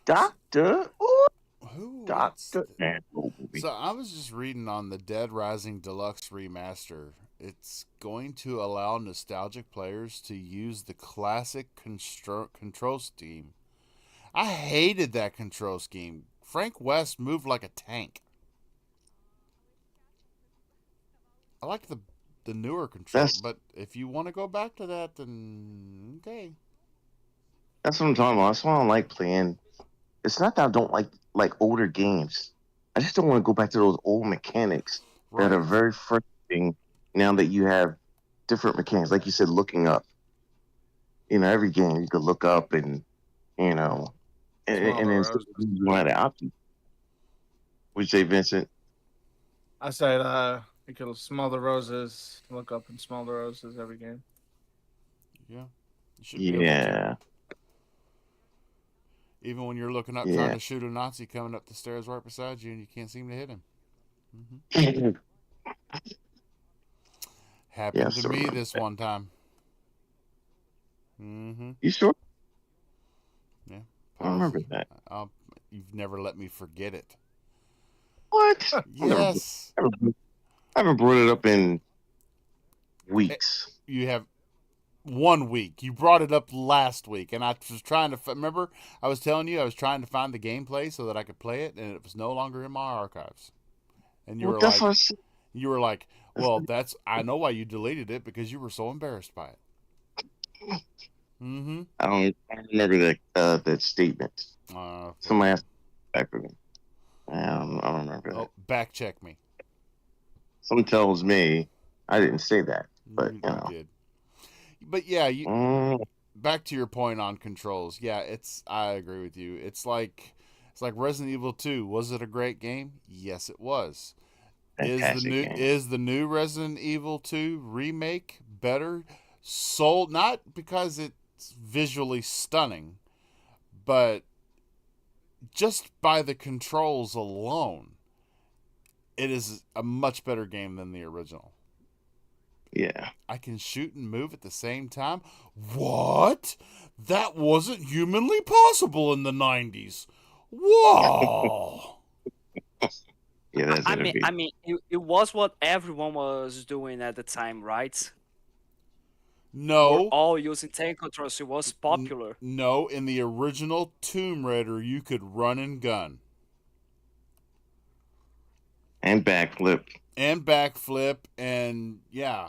Doctor. Ooh, Who? Doctor. So I was just reading on the Dead Rising Deluxe Remaster. It's going to allow nostalgic players to use the classic control scheme. I hated that control scheme. Frank West moved like a tank. I like the newer control, but if you want to go back to that, then okay. That's what I'm talking about. That's why I don't like playing. It's not that I don't like older games. I just don't want to go back to those old mechanics that are very frustrating now that you have different mechanics. Like you said, looking up. Every game you could look up and and then you have the option. Would you say, Vincent? I said you could smell the roses, look up and smell the roses every game. Yeah. Yeah. Even when you're looking up trying Yeah. to shoot a Nazi coming up the stairs right beside you and you can't seem to hit him. Yeah, Happened to so me remember this that. one time. Mm-hmm. You sure? Yeah. I don't remember Positive. that. You've never let me forget it. What? Yes. I haven't brought it up in weeks. You have 1 week. You brought it up last week, and I was trying to remember. I was telling you I was trying to find the gameplay so that I could play it, and it was no longer in my archives. And Well, that's what I said. you were like, well, that's I know why you deleted it because you were so embarrassed by it. Mm-hmm. I don't remember that statement. Somebody asked back for me. I don't remember that. Back check me. Someone tells me I didn't say that, but You you know. did. But yeah, you Mm, back to your point on controls. Yeah, I agree with you. It's like Resident Evil 2. Was it a great game? Yes, it was. fantastic game. Is the new Resident Evil 2 remake better? Sold not because it's visually stunning, but just by the controls alone, it is a much better game than the original. Yeah. I can shoot and move at the same time? What? That wasn't humanly possible in the 90s. Whoa. Yeah, that's I mean, it was what everyone was doing at the time, right? We're No. all using tank controls. It was popular. No, in the original Tomb Raider, you could run and gun. And backflip. And yeah.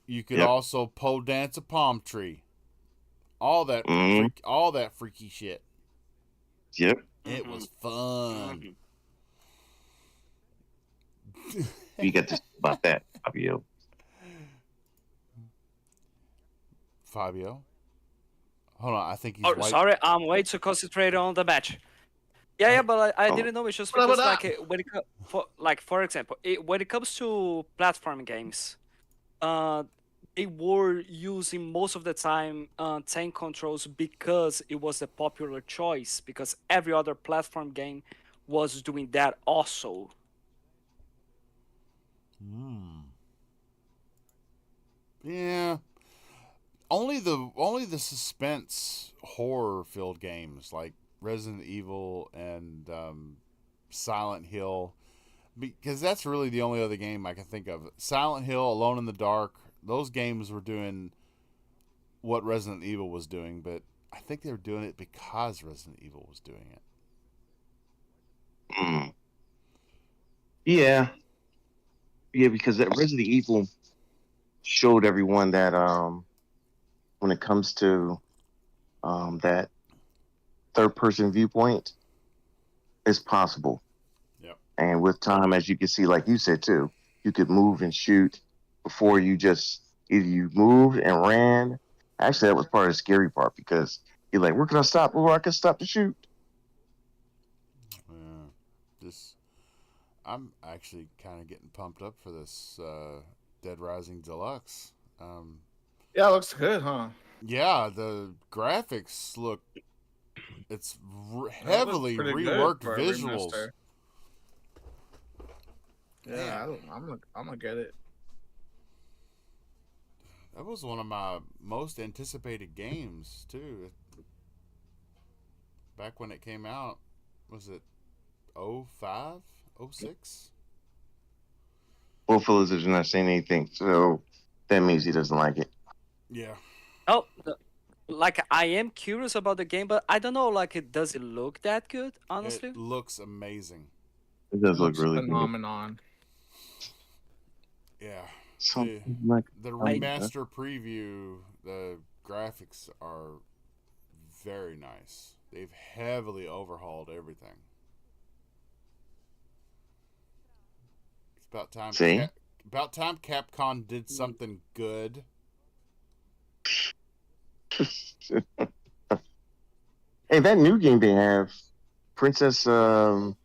You could also pole dance a palm tree. All that freaky shit. Yep. It was fun. You got to say about that, Fabio. Fabio? Hold on, I think he's Oh, white. sorry, I'm way too concentrated on the match. Yeah, but I didn't know. It's just because, like, for example, when it comes to platform games, they were using most of the time tank controls because it was a popular choice. Because every other platform game was doing that also. Yeah. Only the suspense horror filled games like Resident Evil and Silent Hill, because that's really the only other game I can think of. Silent Hill, Alone in the Dark, those games were doing what Resident Evil was doing, but I think they were doing it because Resident Evil was doing it. Yeah. Yeah, because that Resident Evil showed everyone that when it comes to that third person viewpoint, it's possible. Yep. And with time, as you can see, like you said too, you could move and shoot before you just either you moved and ran. Actually, that was part of the scary part because you're like, where can I stop? Where I can stop to shoot? I'm actually kind of getting pumped up for this Dead Rising Deluxe. Yeah, it looks good, huh? Yeah, the graphics look. It's heavily reworked visuals. Yeah, I'm gonna get it. That was one of my most anticipated games too. Back when it came out, was it 05, 06? Well, Phyllis is not saying anything, so that means he doesn't like it. Yeah. Oh, like I am curious about the game, but I don't know. Like, does it look that good? Honestly, It looks amazing. It does look really phenomenon. Good. Yeah. The remaster preview, the graphics are very nice. They've heavily overhauled everything. It's about time. About time Capcom did something good. Hey, that new game they have, Princess, whatever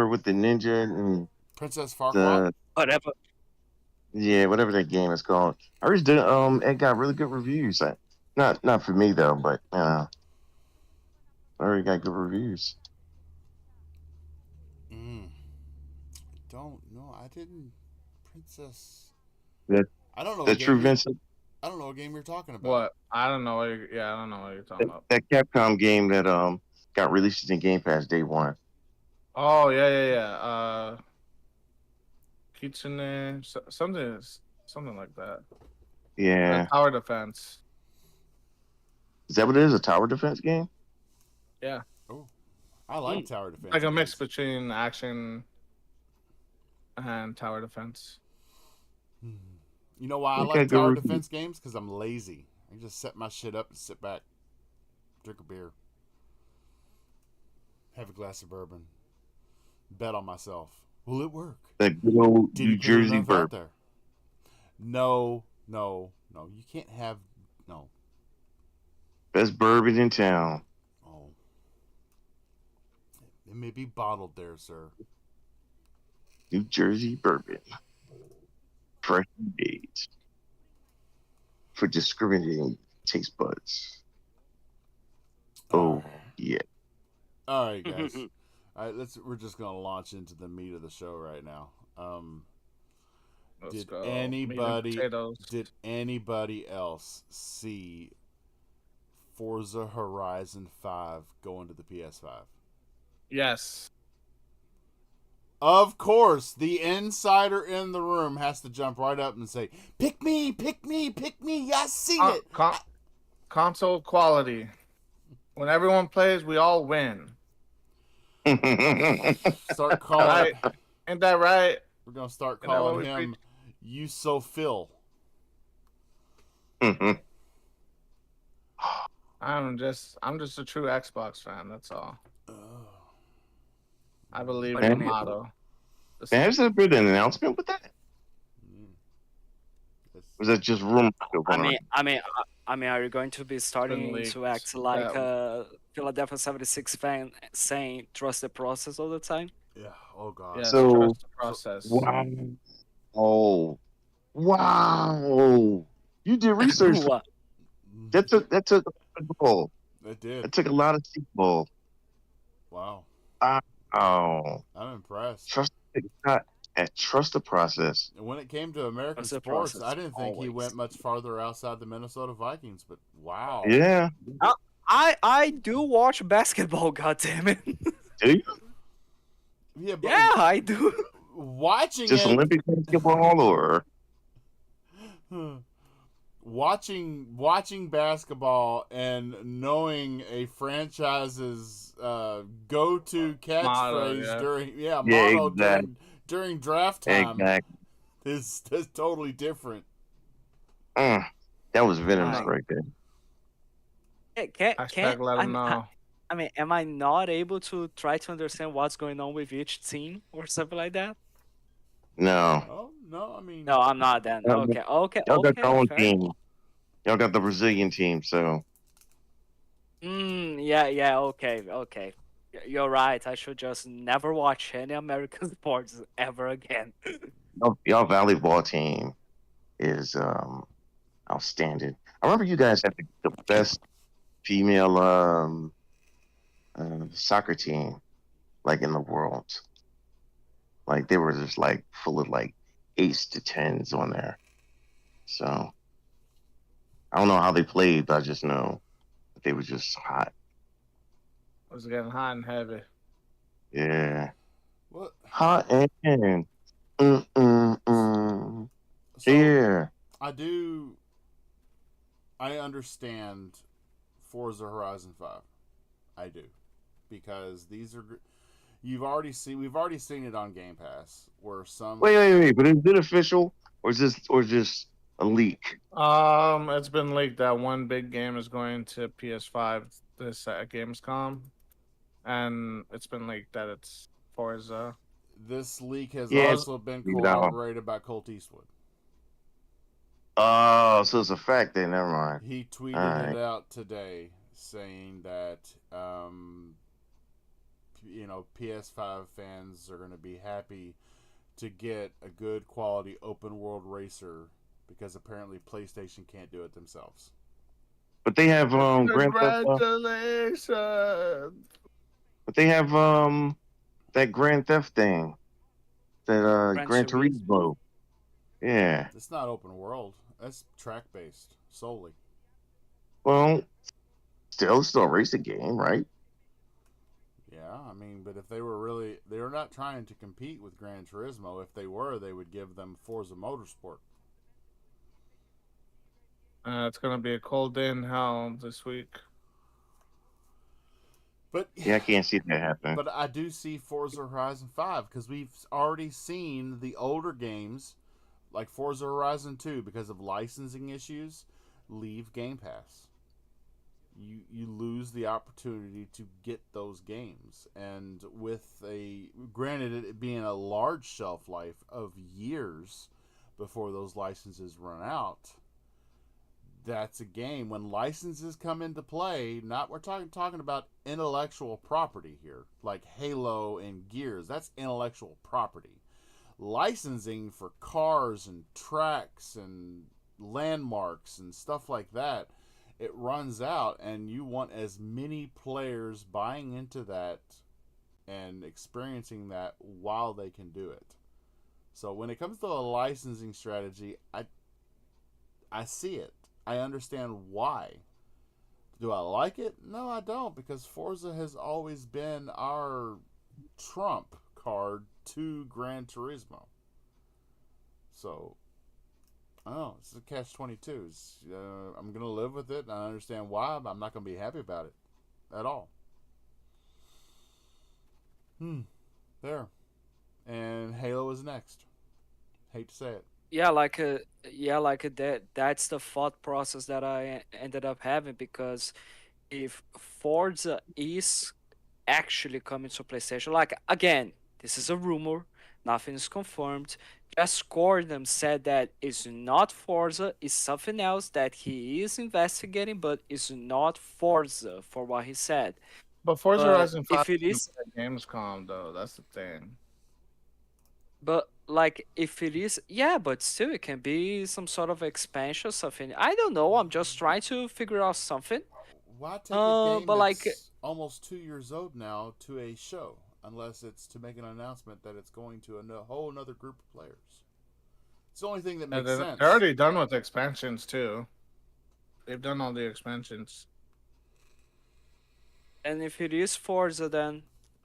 with the ninja and Princess Farquaad. whatever. Yeah, whatever that game is called. I heard it got really good reviews. Not for me though, but I already got good reviews. Don't know. I didn't. Princess. That I don't know what that game true you're. Vincent. I don't know what game you're talking about. What? I don't know. Yeah, I don't know what you're talking That, about. that Capcom game that got released in Game Pass day one. Oh yeah. Kitsune, something like that. Yeah, Tower defense. is that what it is? A tower defense game? Yeah, Oh, I like tower defense like a mix games. between action and tower defense. You know why I Okay, like good tower review. defense games? Because I'm lazy. I can just set my shit up and sit back, drink a beer, have a glass of bourbon, bet on myself. Will it work? That good old Did he New put Jersey enough out bourbon. there? No. You can't have no. Best bourbon in town. Oh, it may be bottled there, sir. New Jersey bourbon. Fresh made for discriminating taste buds. Oh yeah. All right, guys. All right, we're just gonna launch into the meat of the show right now. Let's Did go. Meat and anybody potatoes. did anybody else see Forza Horizon 5 go into the PS5? Yes. Of course, the insider in the room has to jump right up and say, "Pick me, pick me, pick me! I seen it." Console quality. When everyone plays, we all win. Start calling. Right? Ain't that right? We're gonna start Isn't that what calling we him preach? "You So Phil." I'm just a true Xbox fan. That's all. I believe What in do the you mean? motto. Has there been an announcement with that? Was that just rumor still I going mean, around? I mean, are you going to be starting leaked to act like that- a Philadelphia 76 fan saying trust the process all the time? Yeah. Oh God. Yes, So trust the process. wow. Oh wow. You did research. What? That took a ball. It did. That took a lot of sequel. Wow. Oh, I'm impressed. trust the process. And when it came to American Trust the sports, process. I didn't think he Always. went much farther outside the Minnesota Vikings. But wow. Yeah. I do watch basketball. God damn it. Do you? Yeah, but Yeah, I do. watching Just it, Olympic basketball or watching basketball and knowing a franchise's go-to catchphrase yeah. during motto exactly. during draft time Exactly. is totally different. That was venomous Right. right there. Hashtag let them know. I mean, am I not able to try to understand what's going on with each team or something like that? No. Oh no, I mean No, I'm not then. Y'all Okay, got your own fair team. enough. Y'all got the Brazilian team, so Yeah, okay. You're right. I should just never watch any American sports ever again. y'all volleyball team is outstanding. I remember you guys had the best female soccer team like in the world. Like they were just like full of like 8s to 10s on there. So I don't know how they played, but I just know that they were just hot. It was getting hot and heavy. Yeah. what? Hot and So yeah. I understand Forza Horizon 5. I do, because these are we've already seen it on Game Pass where some Wait. But is it official or is this just a leak? It's been leaked that one big game is going to PS5 this at Gamescom, and it's been leaked that it's Forza. this leak has Yeah, also been leave it out. corroborated by Colt Eastwood. Oh, so it's a fact then. Never mind. He tweeted Alright. it out today saying that PS5 fans are going to be happy to get a good quality open world racer because apparently PlayStation can't do it themselves. But they have Grand Theft. Congratulations. But they have that Grand Theft thing. That Gran Gran Turismo. Turismo. Yeah. It's not open world. That's track based solely. Well, still a racing game, right? Yeah, I mean, but if they're not trying to compete with Gran Turismo. If they were, they would give them Forza Motorsport. It's gonna be a cold day in hell this week. But Yeah, I can't see that happening. but I do see Forza Horizon 5 because we've already seen the older games like Forza Horizon 2 because of licensing issues leave Game Pass. You lose the opportunity to get those games, and with a granted it being a large shelf life of years before those licenses run out, that's a game when licenses come into play. Not we're talking about intellectual property here, like Halo and Gears. That's intellectual property. Licensing for cars and tracks and landmarks and stuff like that, it runs out, and you want as many players buying into that and experiencing that while they can do it. So when it comes to a licensing strategy, I see it. I understand why. Do I like it? No, I don't, because Forza has always been our trump card to Gran Turismo. So, I don't know. It's a catch 22. I'm going to live with it, and I understand why, but I'm not going to be happy about it at all. There. And Halo is next. Hate to say it. Yeah, that's the thought process that I ended up having, because if Forza is actually coming to PlayStation, like, again, this is a rumor, nothing is confirmed. Just Gordon said that it's not Forza, it's something else that he is investigating, but it's not Forza for what he said. But Forza But Horizon 5 if it is is, at Gamescom, though. That's the thing. but like if it is, yeah, but still it can be some sort of expansion, something. I don't know. I'm just trying to figure out something. Why take a game But like, that's almost 2 years old now to a show, unless it's to make an announcement that it's going to a whole another group of players? It's the only thing that And makes sense. they're already done with expansions, too. They've done all the expansions. and if it is Forza, then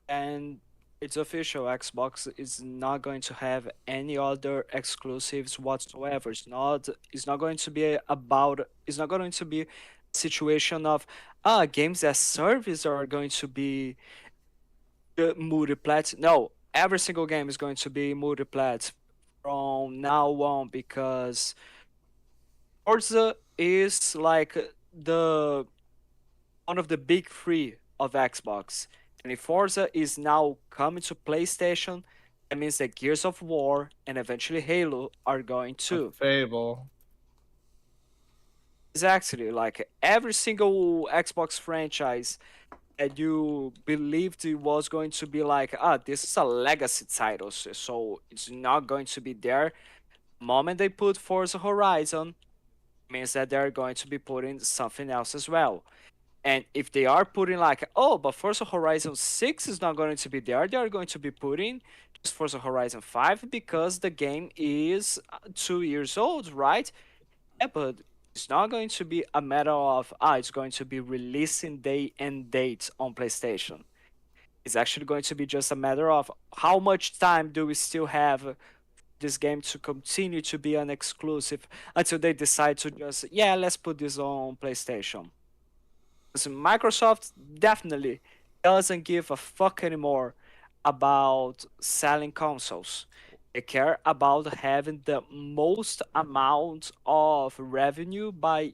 and it's official, Xbox is not going to have any other exclusives whatsoever. It's not going to be about. It's not going to be a situation of games as service are going to be multi-plat. No, every single game is going to be multi-plat from now on, because Forza is like the one of the big three of Xbox. And if Forza is now coming to PlayStation, that means that Gears of War and eventually Halo are going to. Fable. Exactly, like every single Xbox franchise that you believed it was going to be like, this is a legacy title, so it's not going to be there. The moment they put Forza Horizon, means that they're going to be putting something else as well. And if they are putting like, oh, but Forza Horizon 6 is not going to be there, they are going to be putting just Forza Horizon 5 because the game is 2 years old, right? Yeah, but it's not going to be a matter of, it's going to be releasing day and date on PlayStation. It's actually going to be just a matter of how much time do we still have this game to continue to be an exclusive until they decide to just, yeah, let's put this on PlayStation. So Microsoft definitely doesn't give a fuck anymore about selling consoles. They care about having the most amount of revenue by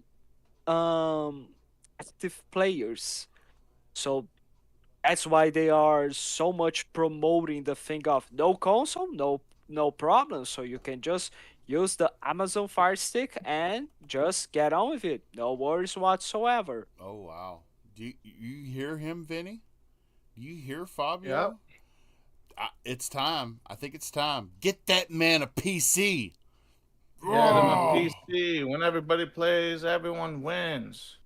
active players. So that's why they are so much promoting the thing of no console, no problem. So you can just use the Amazon Fire Stick and just get on with it. No worries whatsoever. Oh wow! Do you hear him, Vinny? Do you hear Yep. Fabio? It's time. I think it's time. Get that man a PC. Get him a Oh! PC. When everybody plays, everyone wins.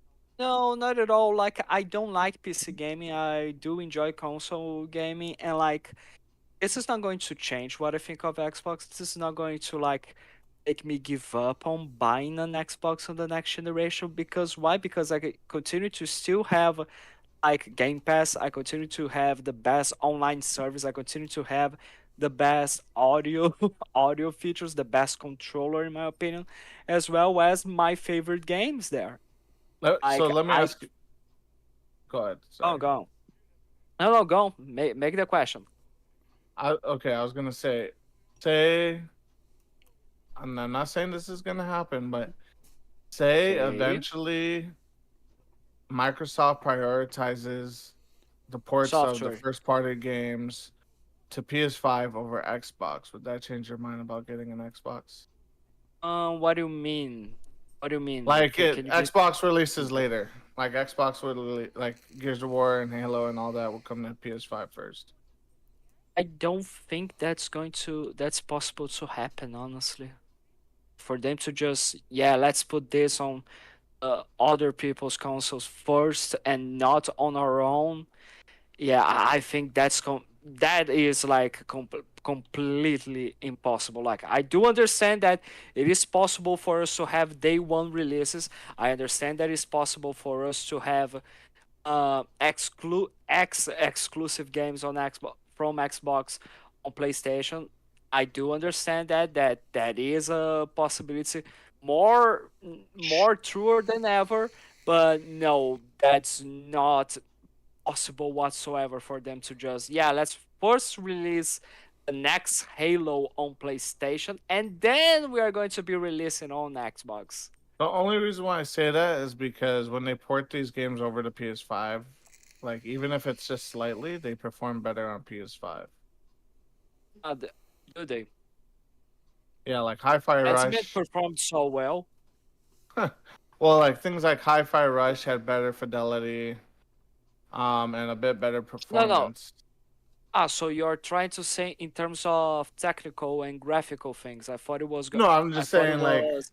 No, not at all. Like I don't like PC gaming. I do enjoy console gaming, and like this is not going to change what I think of Xbox. This is not going to like make me give up on buying an Xbox on the next generation. Because why? Because continue to still have like Game Pass. I continue to have the best online service. I continue to have the best audio audio features, the best controller in my opinion, as well as my favorite games there. So Like let me I ask you. Go ahead. oh Sorry. go no no go make the question. Okay, I was gonna say, and I'm not saying this is gonna happen, but say Okay, eventually Microsoft prioritizes the ports of the software. first party games to PS5 over Xbox. Would that change your mind about getting an Xbox? What do you mean? What do you mean? Like it, Can you give Xbox releases later. Like Xbox would like Gears of War and Halo and all that will come to PS5 first. I don't think that's possible to happen, honestly. For them to just, yeah, let's put this on other people's consoles first and not on our own. Yeah, I think that is like completely impossible. Like I do understand that it is possible for us to have day one releases. I understand that it's possible for us to have exclusive games on Xbox from Xbox on PlayStation. I do understand that is a possibility, more truer than ever. But no, that's not possible whatsoever for them to just, yeah, let's first release the next Halo on PlayStation and then we are going to be releasing on Xbox. The only reason why I say that is because when they port these games over to PS5, like even if it's just slightly, they perform better on PS5. Uh, do they? Yeah, like Hi-Fi Has been Rush. performed so well. Well, like things like Hi-Fi Rush had better fidelity, and a bit better No, no. performance. So you're trying to say in terms of technical and graphical things. No, I'm I just thought it saying like was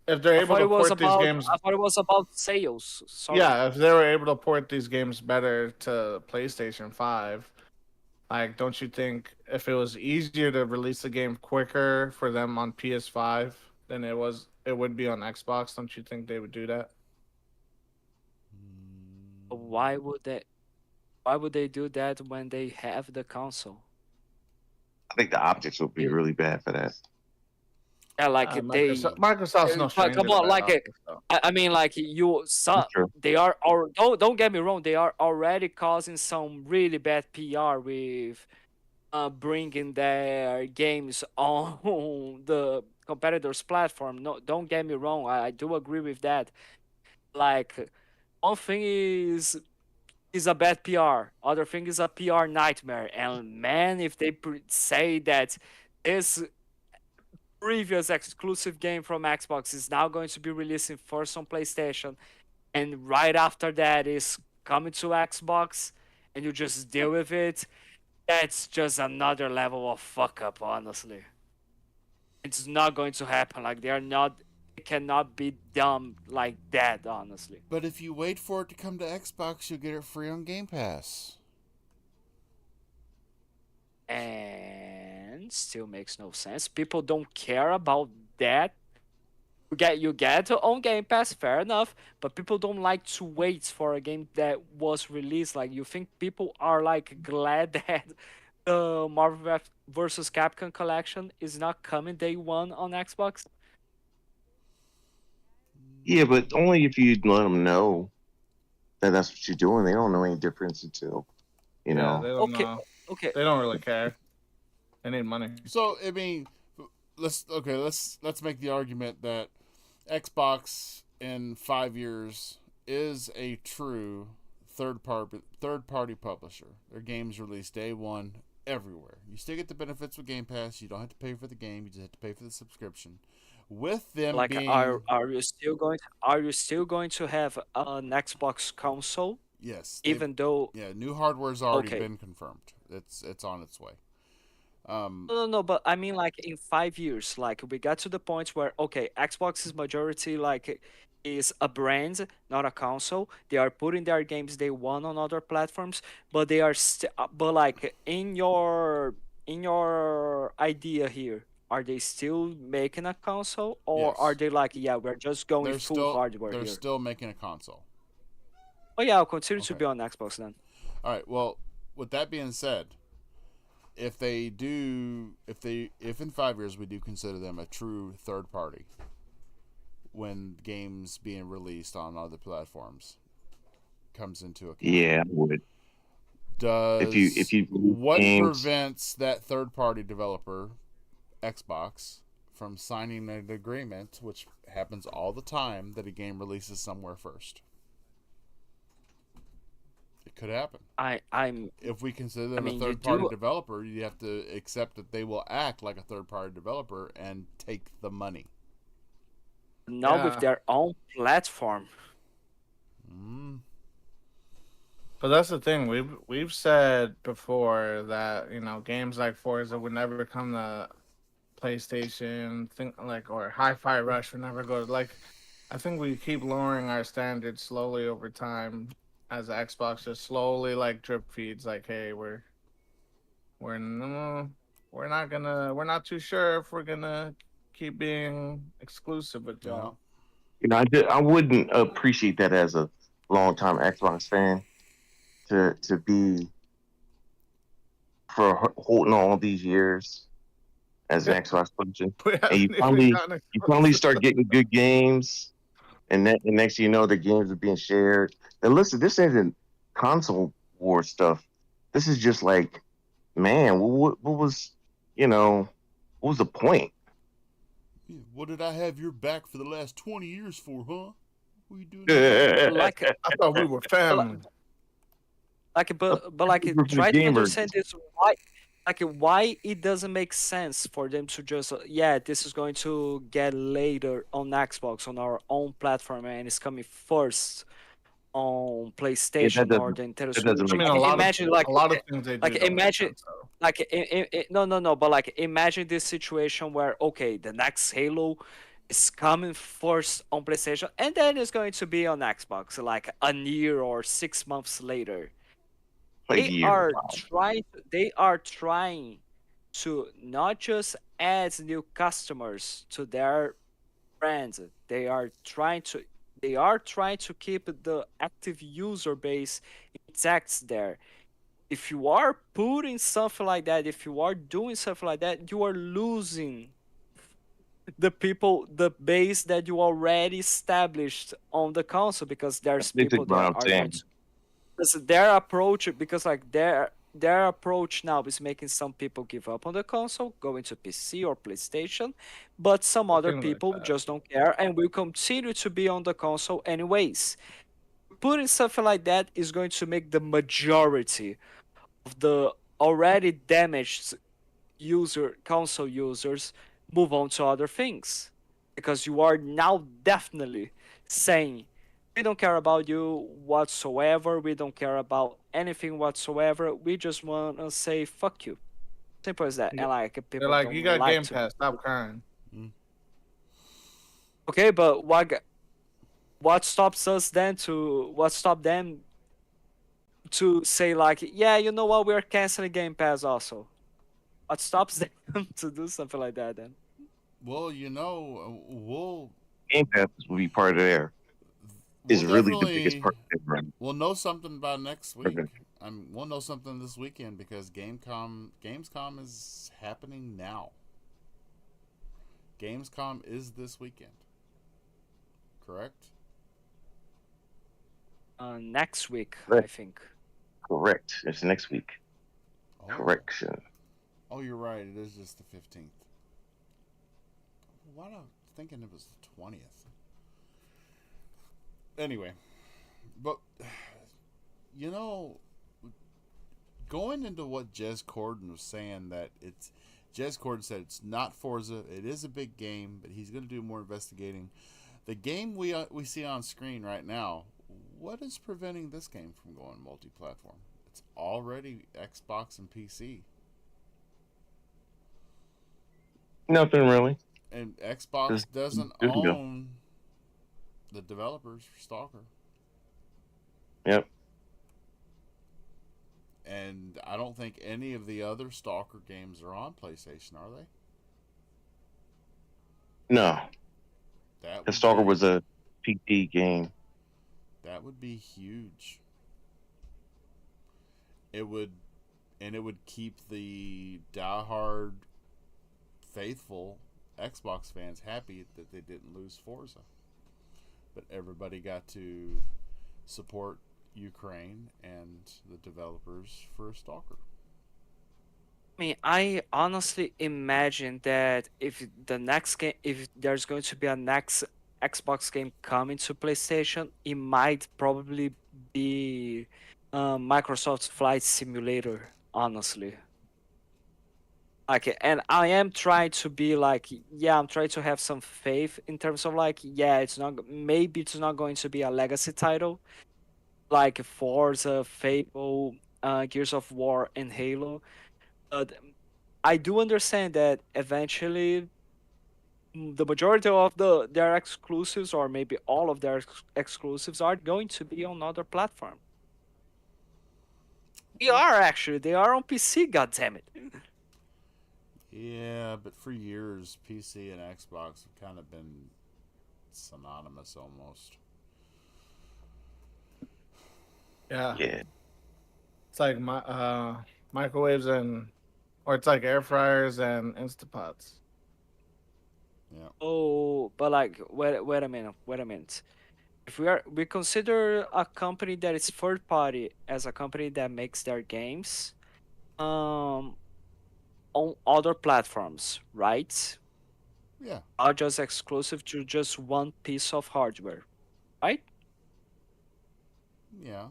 if they're able to port these games, I thought it was about sales. Sorry. yeah, if they were able to port these games better to PlayStation 5, like don't you think if it was easier to release the game quicker for them on PS5 than it would be on Xbox, don't you think they would do that? Why would they why would they do that when they have the console? I think the optics would be You- really bad for that. Yeah, like Microsoft's no come stranger to on, bad like optics, though. I mean, like That's true. they are, or don't get me wrong, they are already causing some really bad PR with bringing their games on the competitors' platform. No, don't get me wrong, I do agree with that. Like one thing is a bad PR, other thing is a PR nightmare. And man, if they say that this previous exclusive game from Xbox is now going to be releasing first on PlayStation, and right after that is coming to Xbox, and you just deal with it. That's just another level of fuck up, honestly. It's not going to happen. Like they cannot be dumb like that, honestly. But if you wait for it to come to Xbox, you'll get it free on Game Pass. And still makes no sense. People don't care about that. You get on Game Pass, fair enough, but people don't like to wait for a game that was released. Like you think people are like glad that the Marvel versus Capcom collection is not coming day one on Xbox? Yeah, but only if you let them know that that's what you're doing. They don't know any difference until, you Yeah, they know. don't Okay, know. okay. They don't really care. They need money. So I mean, let's make the argument that Xbox in 5 years is a true third party publisher. Their games released day one everywhere. You still get the benefits with Game Pass. You don't have to pay for the game. You just have to pay for the subscription. With them Like, being are you still going to have an Xbox console, yes, they've even though? yeah, new hardware's already Okay, been confirmed. It's on its way. Um, no, no, no, but I mean, like in 5 years, like we got to the point where okay, Xbox is majority, like is a brand, not a console. They are putting their games they want on other platforms, but they are but like in your idea here, are they still making a console, or are Yes, they like, yeah, we're just going full hardware they're here? still making a console. Oh yeah, I'll continue to Okay. be on Xbox then. All right. Well, with that being said, if in 5 years we do consider them a true third party when games being released on other platforms comes into account, Yeah, I would. If does you release what games, prevents that third party developer, Xbox, from signing an agreement, which happens all the time, that a game releases somewhere first? It could happen. I'm If we consider I them a mean, you third party do developer, you have to accept that they will act like a third party developer and take the money. now with Yeah, their own platform. Mm, but that's the thing. We've said before that games like Forza would never come to PlayStation. Think like or Hi-Fi Rush would never go. Like, I think we keep lowering our standards slowly over time as Xbox just slowly like drip feeds. Like, hey, we're no, we're not too sure if we're gonna keep being exclusive with yeah. y'all. I wouldn't appreciate that as a longtime Xbox fan to be for holding all these years as an Xbox person, We and haven't even gotten you finally exclusive. start getting good games, and next thing you know, the games are being shared. And listen, this isn't console war stuff. This is just like, man, what was you know what was the point? What did I have your back for the last 20 years for, huh? What are you doing now? Like I thought we were family. but like For the try to gamers, understand this why, like why it doesn't make sense for them to just yeah, this is going to get later on Xbox on our own platform and it's coming first on yeah, PlayStation or the Nintendo that Switch. doesn't I make mean, sense. Imagine a lot of things they like do don't make imagine sense though. like no, but like imagine this situation where okay, the next Halo is coming first on PlayStation and then it's going to be on Xbox like a year or 6 months later. Like they year, are wow. trying they are trying to not just add new customers to their brands. They are trying to keep the active user base intact there. If you are putting something like that, if you are doing something like that, you are losing the people, the base that you already established on the console, because That's there's basically people what that I'm are going saying. to, because their approach, because like their approach now is making some people give up on the console, going to PC or PlayStation, but some It other seems like people that. just don't care and will continue to be on the console anyways. Putting something like that is going to make the majority of the already damaged console users move on to other things, because you are now definitely saying we don't care about you whatsoever, we don't care about anything whatsoever, we just want to say fuck you, simple as that. Yeah. And like They're people like, you don't got like Game to be Pass, stop crying. Mm. okay, but what stops us then to what stop them to say like, yeah, you know what, we're canceling Game Pass also? What stops them to do something like that then? Well, Game Pass will be part of there. we'll Is really the biggest definitely part of their we'll know something by next week. brand. We'll know something this weekend because Gamescom is happening now. Gamescom is this weekend, correct? Next week, I Correct. think. Correct. It's next week. Oh, Correction. oh, you're right. It is just the 15th. Why am I thinking it was the 20th? Anyway, but you know, going into what Jez Corden was saying, that it's Jez Corden said it's not Forza. It is a big game, but he's going to do more investigating. The game we see on screen right now, what is preventing this game from going multi-platform? It's already Xbox and PC, Nothing really. and Xbox Just doesn't good to go. own The developers for Stalker. Yep. And I don't think any of the other Stalker games are on PlayStation, are they? No, That the would Stalker be was a PT game. that would be huge. It would, and it would keep the diehard faithful Xbox fans happy that they didn't lose Forza. But everybody got to support Ukraine and the developers for Stalker. I mean, I honestly imagine that if the next game, if there's going to be a next Xbox game coming to PlayStation, it might probably be Microsoft's Flight Simulator. Honestly, like, and I am trying to be like, yeah, I'm trying to have some faith in terms of like, yeah, it's not, maybe it's not going to be a legacy title like Forza, Fable, Gears of War, and Halo. But I do understand that eventually the majority of their exclusives, or maybe all of their exclusives, are going to be on other platforms. They are actually. They are on PC. God damn it! Yeah, but for years, PC and Xbox have kind of been synonymous almost. Yeah, Yeah. it's like microwaves and, or it's like air fryers and Instapots. Yeah. Oh, but like, wait a minute, wait a minute. If we consider a company that is third party as a company that makes their games, um, on other platforms, right? Yeah. Not just exclusive to just one piece of hardware, right? Yeah.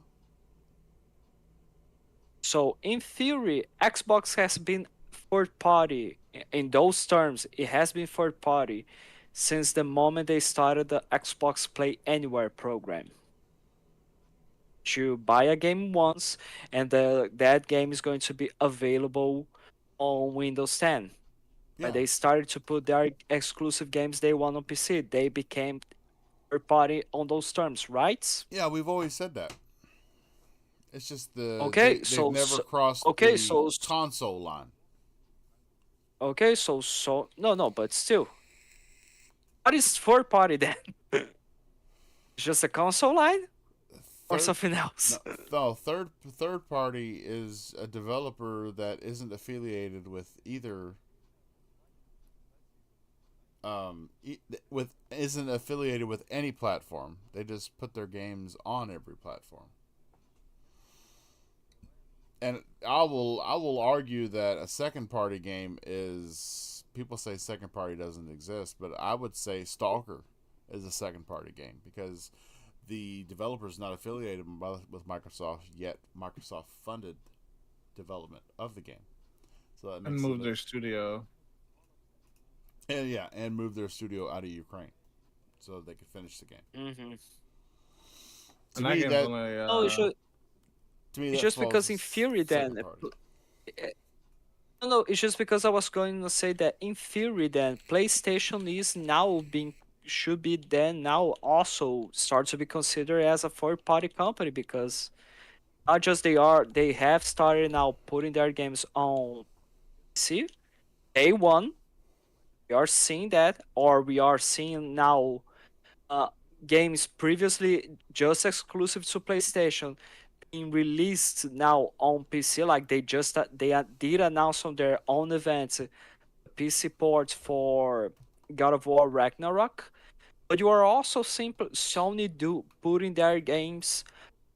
So in theory, Xbox has been third party in those terms. It has been third party since the moment they started the Xbox Play Anywhere program. You buy a game once, and that game is going to be available on Windows 10. When Yeah. they started to put their exclusive games they want on PC, they became third party on those terms, right? Yeah, we've always said that. It's just Okay, they've never crossed okay, the console line. no, no, but still, what is third party then? It's just a console line or Third something no, else? no third party is a developer that isn't affiliated with either with isn't affiliated with any platform. They just put their games on every platform. And I will argue that a second party game is, people say second party doesn't exist, but I would say Stalker is a second party game because the developer is not affiliated with Microsoft yet. Microsoft funded development of the game, so that And makes it move their studio. and yeah, and move their studio out of Ukraine so they could finish the game. Mm-hmm. To And that me, game's that only No, to me it's that just falls because in as theory, then, second party. no, no, it's just because I was going to say that in theory, then PlayStation is now being should be then now also start to be considered as a third party company because not just they have started now putting their games on PC. Day one, we are seeing that, or we are seeing now uh, games previously just exclusive to PlayStation being released now on PC. Like they just did announce on their own event PC port for God of War Ragnarok. But you are also seeing Sony do putting their games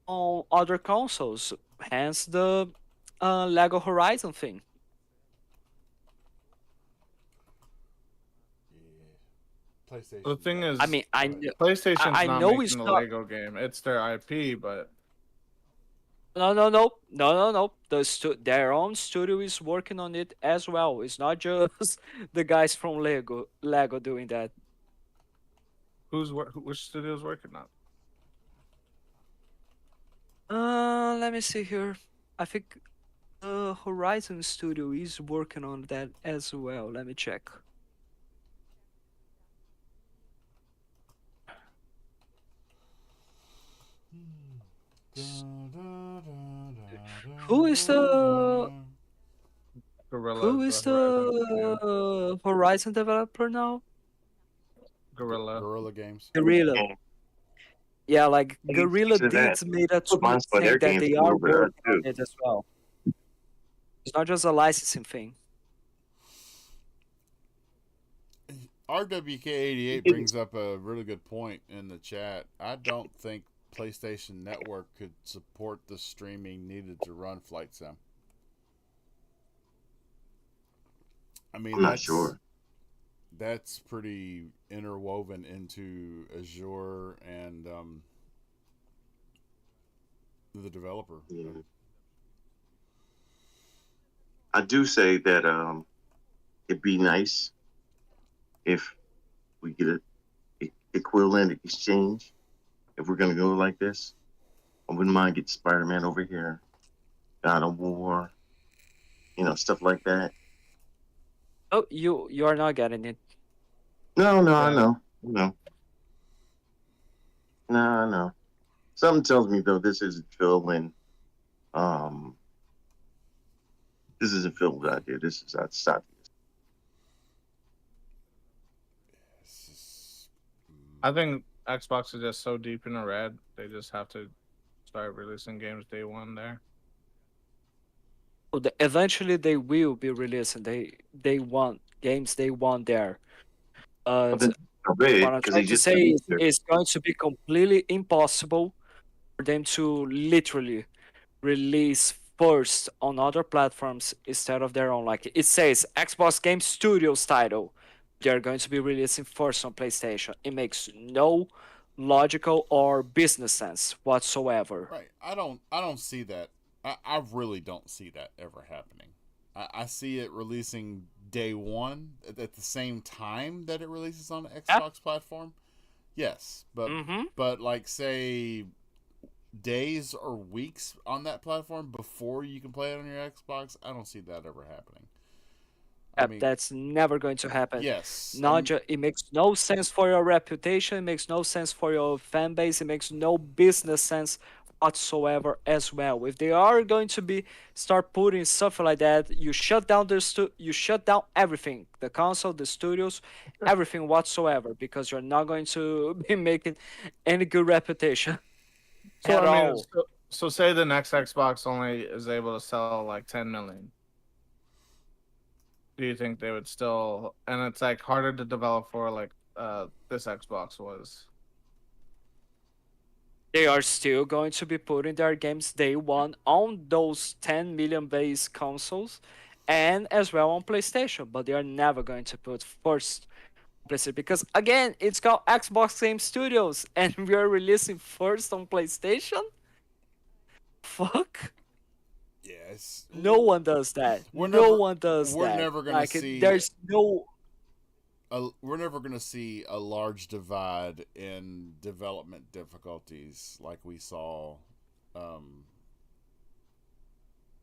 on other consoles. Hence the Lego Horizon thing. Yeah. The PlayStation's thing got. I is, mean, Go ahead. PlayStation's I not know making it's the not. Lego game. It's their IP, but No, no, no, no, no, no. Their own studio is working on it as well. It's not just the guys from Lego doing that. which studio's working on? Let me see here. I think Horizon Studio is working on that as well. Let me check. Who is the Gorilla who is is the Horizon studio. the Horizon developer now? Gorilla. Gorilla Games. Guerrilla. And Yeah, like Guerrilla speaking of that, did made a tweet reminds me of saying their that games they a are little bit working on too. it as well. It's not just a licensing thing. RWK88 brings up a really good point in the chat. I don't think PlayStation Network could support the streaming needed to run Flight Sim. I mean, I'm not sure. that's pretty interwoven into Azure and the developer. Yeah. I do say that it'd be nice if we get a equivalent exchange. If we're gonna go like this, I wouldn't mind getting Spider-Man over here, God of War, stuff like that. Oh, you are not getting it. No, I Yeah. know, no, I know. Something tells me though this isn't Phil um this isn't Phil's idea. This is outside. I think Xbox is just so deep in the red, they just have to start releasing games day one there. Oh, eventually they will be releasing. They want games. They want there. But But then I read what I'm because trying they to just say is, released their it's going to be completely impossible for them to literally release first on other platforms instead of their own. Like it says, Xbox Game Studios title. They're going to be releasing first on PlayStation. It makes no logical or business sense whatsoever. Right. I don't see that. I really don't see that ever happening. I see it releasing day one at the same time that it releases on the Yeah. Xbox platform. Yes, Mm-hmm. but like say days or weeks on that platform before you can play it on your Xbox, I don't see that ever happening. I mean, That's never going to happen. yes, Not just it makes no sense for your reputation, it makes no sense for your fan base, it makes no business sense whatsoever as well. If they are going to be start putting stuff like that, you shut down you shut down everything, the console, the studios, everything whatsoever, because you're not going to be making any good reputation So at I mean, all. so say the next Xbox only is able to sell like 10 million. Do you think they would still? And it's like harder to develop for like this Xbox was. They are still going to be putting their games day one on those 10 million base consoles and as well on PlayStation, but they are never going to put first on PlayStation because again, it's called Xbox Game Studios and we are releasing first on PlayStation? Fuck. yes. No one does that. We're No never one does we're that. never gonna Like see there's no we're never going to see a large divide in development difficulties like we saw,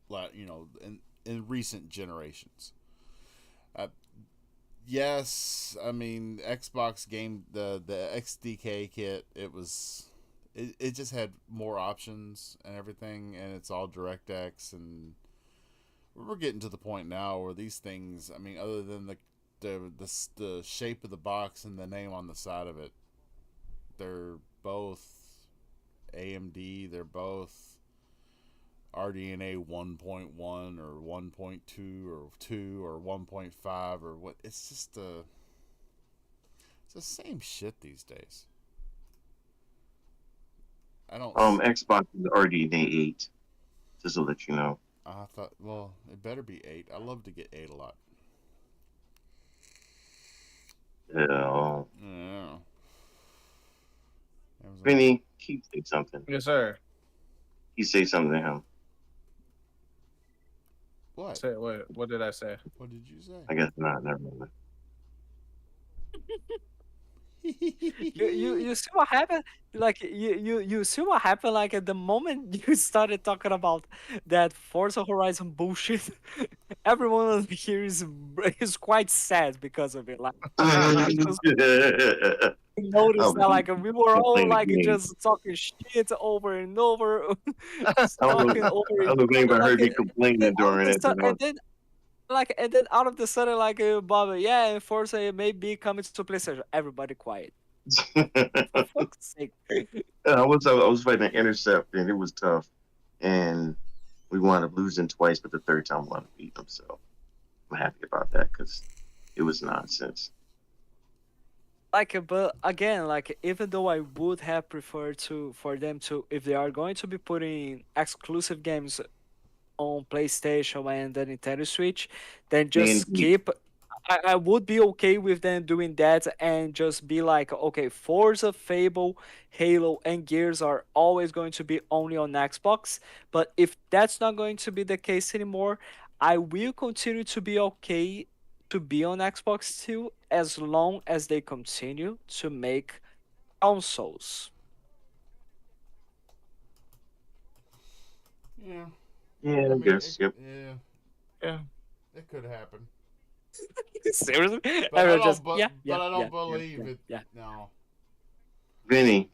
like in recent generations. Uh, yes, I mean Xbox game the XDK kit. It just had more options and everything, and it's all DirectX, and we're getting to the point now where these things. I mean, other than the shape of the box and the name on the side of it, they're both AMD. They're both RDNA 1.1 or 1.2 or 2 or 1.5 or what. It's the same shit these days. I don't. Xbox is already in A8, just to let you know. I thought, well, it better be 8. I love to get 8 a lot. Yeah. Yeah. Vinny, he say something. Yes, sir. He say something to him. What? Say what did I say? What did you say? I guess not. Never mind. you see what happened, like you see what happened, like at the moment you started talking about that Forza Horizon bullshit. Everyone here is quite sad because of it, like just I noticed was that like we were all playing the like game. just talking shit over and over, just I was, talking over I each was thinking other, about like heard me complaining all of during the that sudden, time. and then out of the sudden, like Bob, yeah, and Forza may be coming to PlayStation. Everybody quiet. For fuck's sake. I was fighting an intercept and it was tough, and we wound up losing twice, but the third time we wound up beating them. So I'm happy about that because it was nonsense. Like, but again, like even though I would have preferred to for them to, if they are going to be putting exclusive games on PlayStation and the Nintendo Switch, then And just keep. I would be okay with them doing that and just be like, okay, Forza, Fable, Halo, and Gears are always going to be only on Xbox. But if that's not going to be the case anymore, I will continue to be okay to be on Xbox too, as long as they continue to make consoles. Yeah. yeah, I I mean, guess. Yep. yeah, Yeah. it could happen, Seriously? but I Everyone don't. just, yeah, But yeah, I yeah, don't yeah, believe yeah, it. yeah. No. Vinny,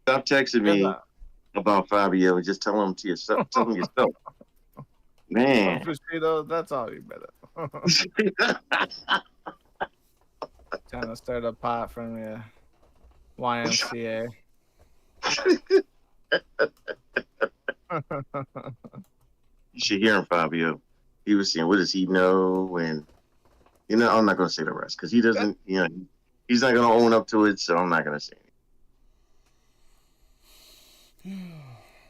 stop texting Yes, me about Fabio. Just tell him to yourself. Tell him yourself, man. Bushido, that's all you better. Trying to start a pot from your YMCA. You should hear him, Fabio. He was saying, "What does he know?" And I'm not going to say the rest because he doesn't. He's not going to own up to it, so I'm not going to say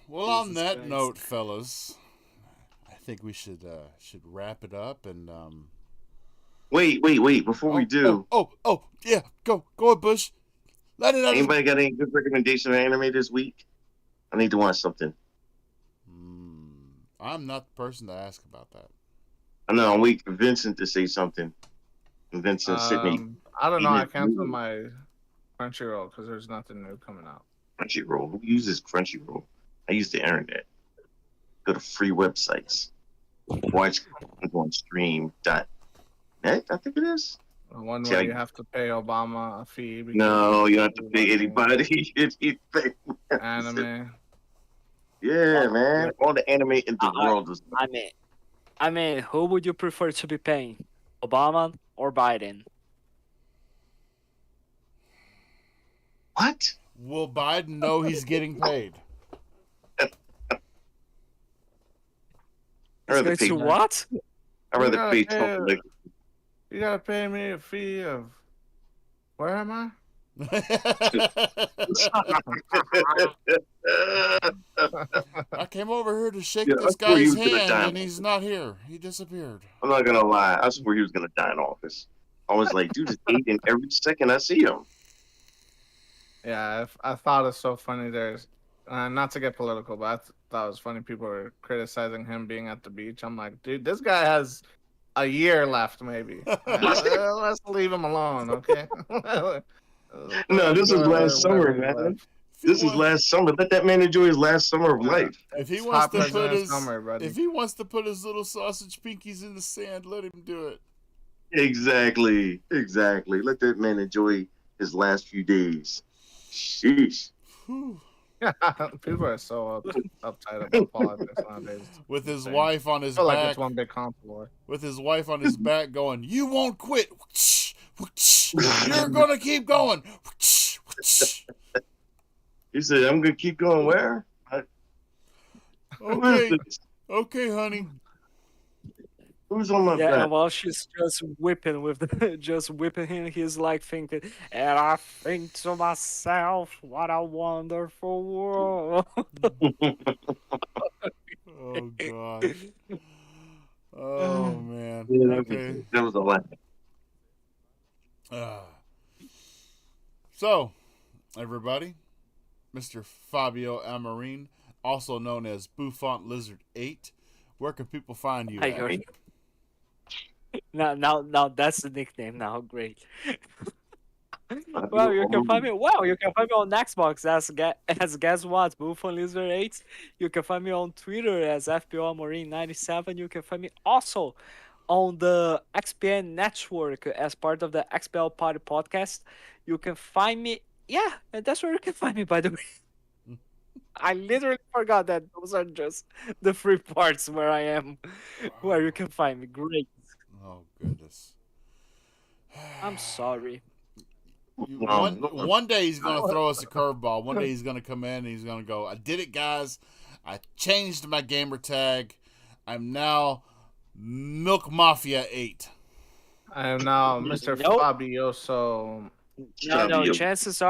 Well, on Jesus that Christ. note, fellas, I think we should wrap it up and Wait. Before we do, yeah, go ahead, Bush. Let it out. anybody got any good recommendation of anime this week? I need to watch something. I'm not the person to ask about that. I know I'm waiting for Vincent to say something. And Vincent, Sydney, I don't know. I canceled Crunchyroll. my Crunchyroll because there's nothing new coming out. Who uses Crunchyroll? I use the internet. Go to free websites. Watch on stream.net, I think it is. The one See, where you have to pay Obama a fee because no, you don't have to you're pay watching anybody anything. anime. Yeah, Well, man. All the anime in the I, world is I mean, who would you prefer to be paying, Obama or Biden? what? Will Biden know he's getting paid? I It's rather going pay. to what? I You rather gotta pay pay. total. You gotta pay me a fee of. Where am I? I came over here to shake Yeah, I this swore he guy's was gonna hand, die. and he's not here. He disappeared. I'm not gonna lie. I swore he was gonna die in office. I was like, dude is aging every second I see him. Yeah, I thought it's so funny. There's not to get political, but thought it was funny. People were criticizing him being at the beach. I'm like, dude, this guy has a year left, maybe. Let's leave him alone, okay? No, this was Enjoy last whatever summer, he man. left. If he This is wants, last summer. Let that man enjoy his last summer of life. if he It's wants hot to put president his, summer, buddy. if he wants to put his little sausage pinkies in the sand, let him do it. Exactly. Let that man enjoy his last few days. Sheesh. Whew. People are so uptight about politics nowadays. With his Insane. wife on I his feel like back, it's one big comp war. with his wife on his back, going, "You won't quit. You're gonna keep going." He said, I'm gonna keep going where? Who is Okay, this? okay, honey. Who's on my Yeah, back? and while she's just whipping with the, just whipping him, he's like thinking, and I think to myself, what a wonderful world. Oh gosh. Oh man. Yeah, Okay. that was a lot. Uh, so, everybody, Mr. Fabio Amarin, also known as Bouffant Lizard 8, where can people find you I at? heard. Now that's the nickname now. Great. Well, you can find me. Well, you can find me on Xbox as guess what, Buffon Lizard 8. You can find me on Twitter as FPO Amorin 97. You can find me also on the XPN network as part of the XPL Party podcast. You can find me. Yeah, and that's where you can find me. By the way, I literally forgot that those are just the three parts where I am, where you Wow. can find me. Great. Oh goodness. I'm sorry. No, One day he's gonna throw us a curveball. One day he's gonna come in and he's gonna go, "I did it, guys. I changed my gamer tag. I'm now Milk Mafia 8." I am now Mr. Nope. Fabioso. No. Fabio. Chances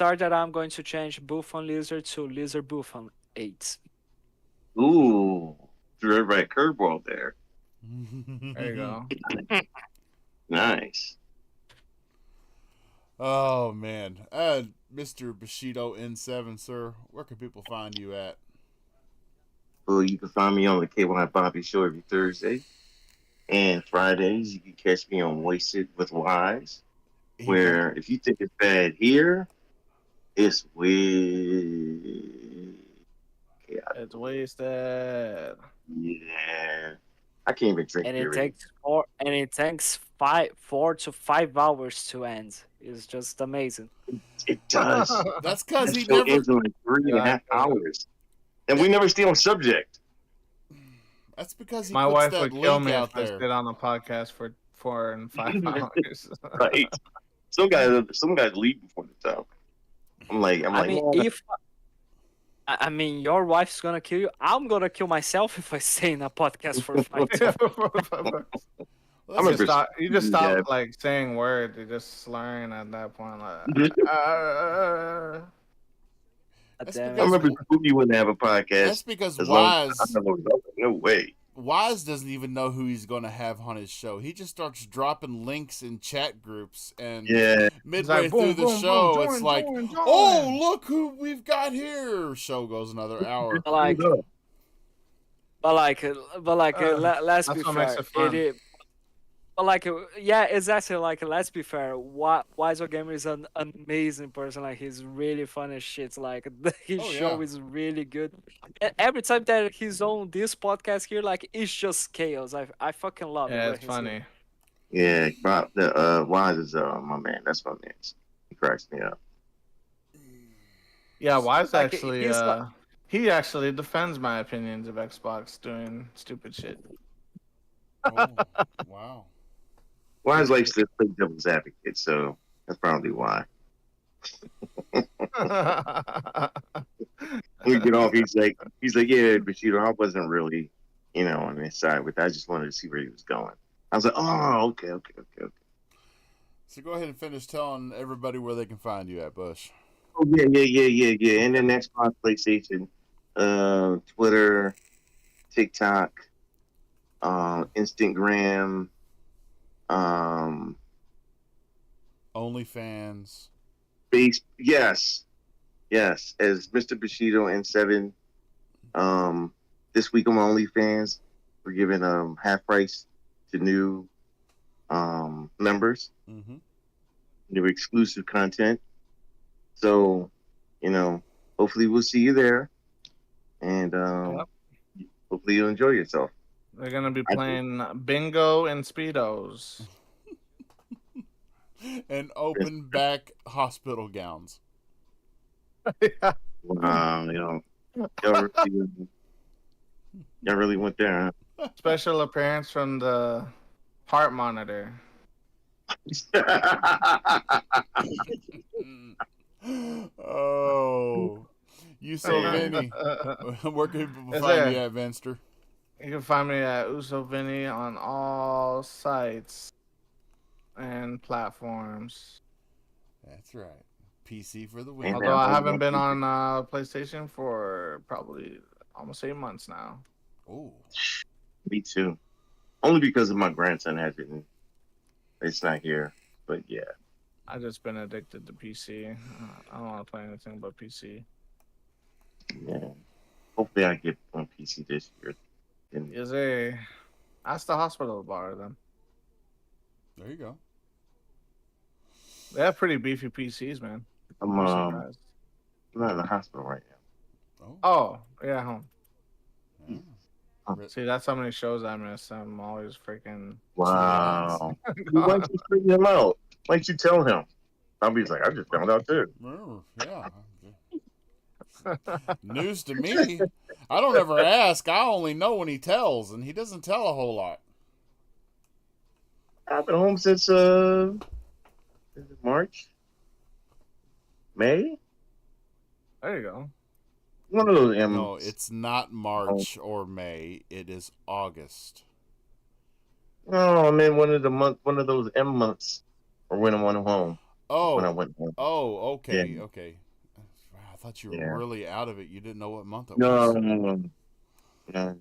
are that I'm going to change Buffon Lizard to Lizard Buffon 8. Ooh, threw everybody a curveball there. There you go. Nice. Oh man, Mr. Bushido N7, sir, where can people find you at? Well, you can find me on the K1 Bobby Show every Thursday. And Fridays, you can catch me on Wasted with Wise, He won't. where if you think it's bad here, it's way. Yeah. It's wasted. Yeah. I can't even drink And beer. it takes 4 to 5 hours to end. It's just amazing. It does. That's because That he show never. ends in like 3.5 hours. And we never stay on subject. That's because he My puts wife that would kill link me out if I there. stayed on a podcast for 4 and 5 hours. Right. Some guys leave before the time. I'm like, I mean, "Man, I mean, your wife's gonna kill you. I'm gonna kill myself if I stay in a podcast for 5 Well, I'm that's a just- You just Yeah. stop like saying words. You're just slurring at that point. That's Damn I because- it. remember Spooky wouldn't have a podcast. that's because as long Wise as I was like, no way. Wise doesn't even know who he's going to have on his show. He just starts dropping links in chat groups, and Yeah. midway like, boom, through the boom, boom, show, join, it's like, join. "Oh, look who we've got here!" Show goes another hour. But like, let's That's be what makes fair. it fun. It is, but like, yeah, exactly. Like, let's be fair. Wiser Gamer is an amazing person. Like, he's really fun as shit. Like, his Oh, show yeah. is really good. And every time that he's on this podcast here, like, it's just chaos. I fucking love it. Yeah, when it's he's here. funny. Yeah, Bob, the Wise is my man. That's my man. He cracks me up. Yeah, Wise Like, actually, he's like- he actually defends my opinions of Xbox doing stupid shit. Oh, wow. Wise likes to play devil's advocate, so that's probably why. When we get off, he's like, yeah, but I wasn't really, on his side with that. I just wanted to see where he was going. I was like, oh, okay. So go ahead and finish telling everybody where they can find you at, Bush. Oh yeah. And then Xbox, PlayStation, Twitter, TikTok, Instagram, OnlyFans. yes, as Mr. Bushido and 7. This week on OnlyFans, we're giving half price to new members, Mm-hmm. new exclusive content. So, hopefully we'll see you there, and hopefully you'll enjoy yourself. They're gonna be playing bingo and speedos. And open back hospital gowns. Y'all really went there, Special appearance from the heart monitor. huh? Oh, you so Vinny. Where can people Is find there- you at, Vinster? You can find me at Uso Vinny on all sites and platforms. That's right. PC for the win. Hey, Although I man, haven't been on PlayStation for probably almost 8 months now. Oh, Me too. Only because of my grandson hasn't. It's not here, but yeah. I just been addicted to PC. I don't want to play anything but PC. Yeah. Hopefully I get on PC this year. And Is a ask the hospital to borrow them. there you go. They have pretty beefy PCs, man. I'm I'm surprised. not in the hospital right now. Oh, Oh, yeah, home. yeah. See, that's how many shows I miss. I'm always freaking. Wow. Why don't you straighten him out? Why don't you tell him? Bobby's like, I just found out too. Yeah. News to me. I don't ever ask. I only know when he tells, and he doesn't tell a whole lot. I've been home since March, May. There you go. One of those M's. No, it's not March or May. It is August. Oh, I mean one of those M months, or when I went home. Oh, When I went home. okay, Yeah. okay. Wow, I thought you were Yeah. really out of it. You didn't know what month it No, was. no.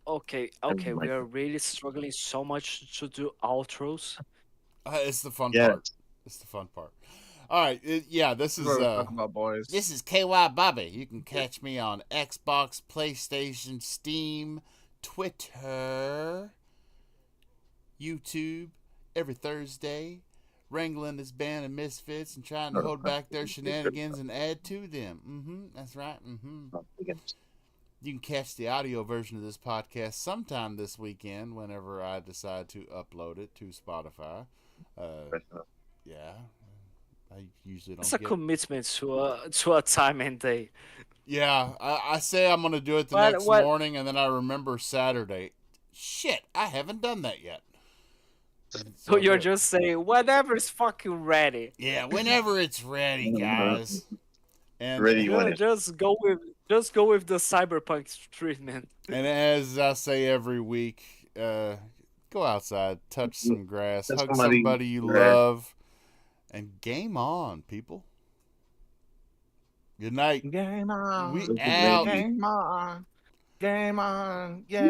Okay, we are really struggling so much to do outros. It's the fun Yes. part. It's the fun part. All right, yeah. This is That's what we're talking about, boys. This is KY Bobby. You can catch me on Xbox, PlayStation, Steam, Twitter, YouTube every Thursday, wrangling this band of misfits and trying to hold back their shenanigans and add to them. That's right. You can catch the audio version of this podcast sometime this weekend whenever I decide to upload it to Spotify. Yeah. I usually don't It's a get commitment to a time and day. Yeah, I say I'm going to do it the next morning, and then I remember Saturday. Shit, I haven't done that yet. So you're just saying whatever's fucking ready. Yeah, whenever it's ready, guys. And Ready when it. Just go with the cyberpunk treatment. And as I say every week, go outside, touch some grass, hug somebody you love, and game on, people. Good night. Game on. We out. Game on. Game on. Yeah.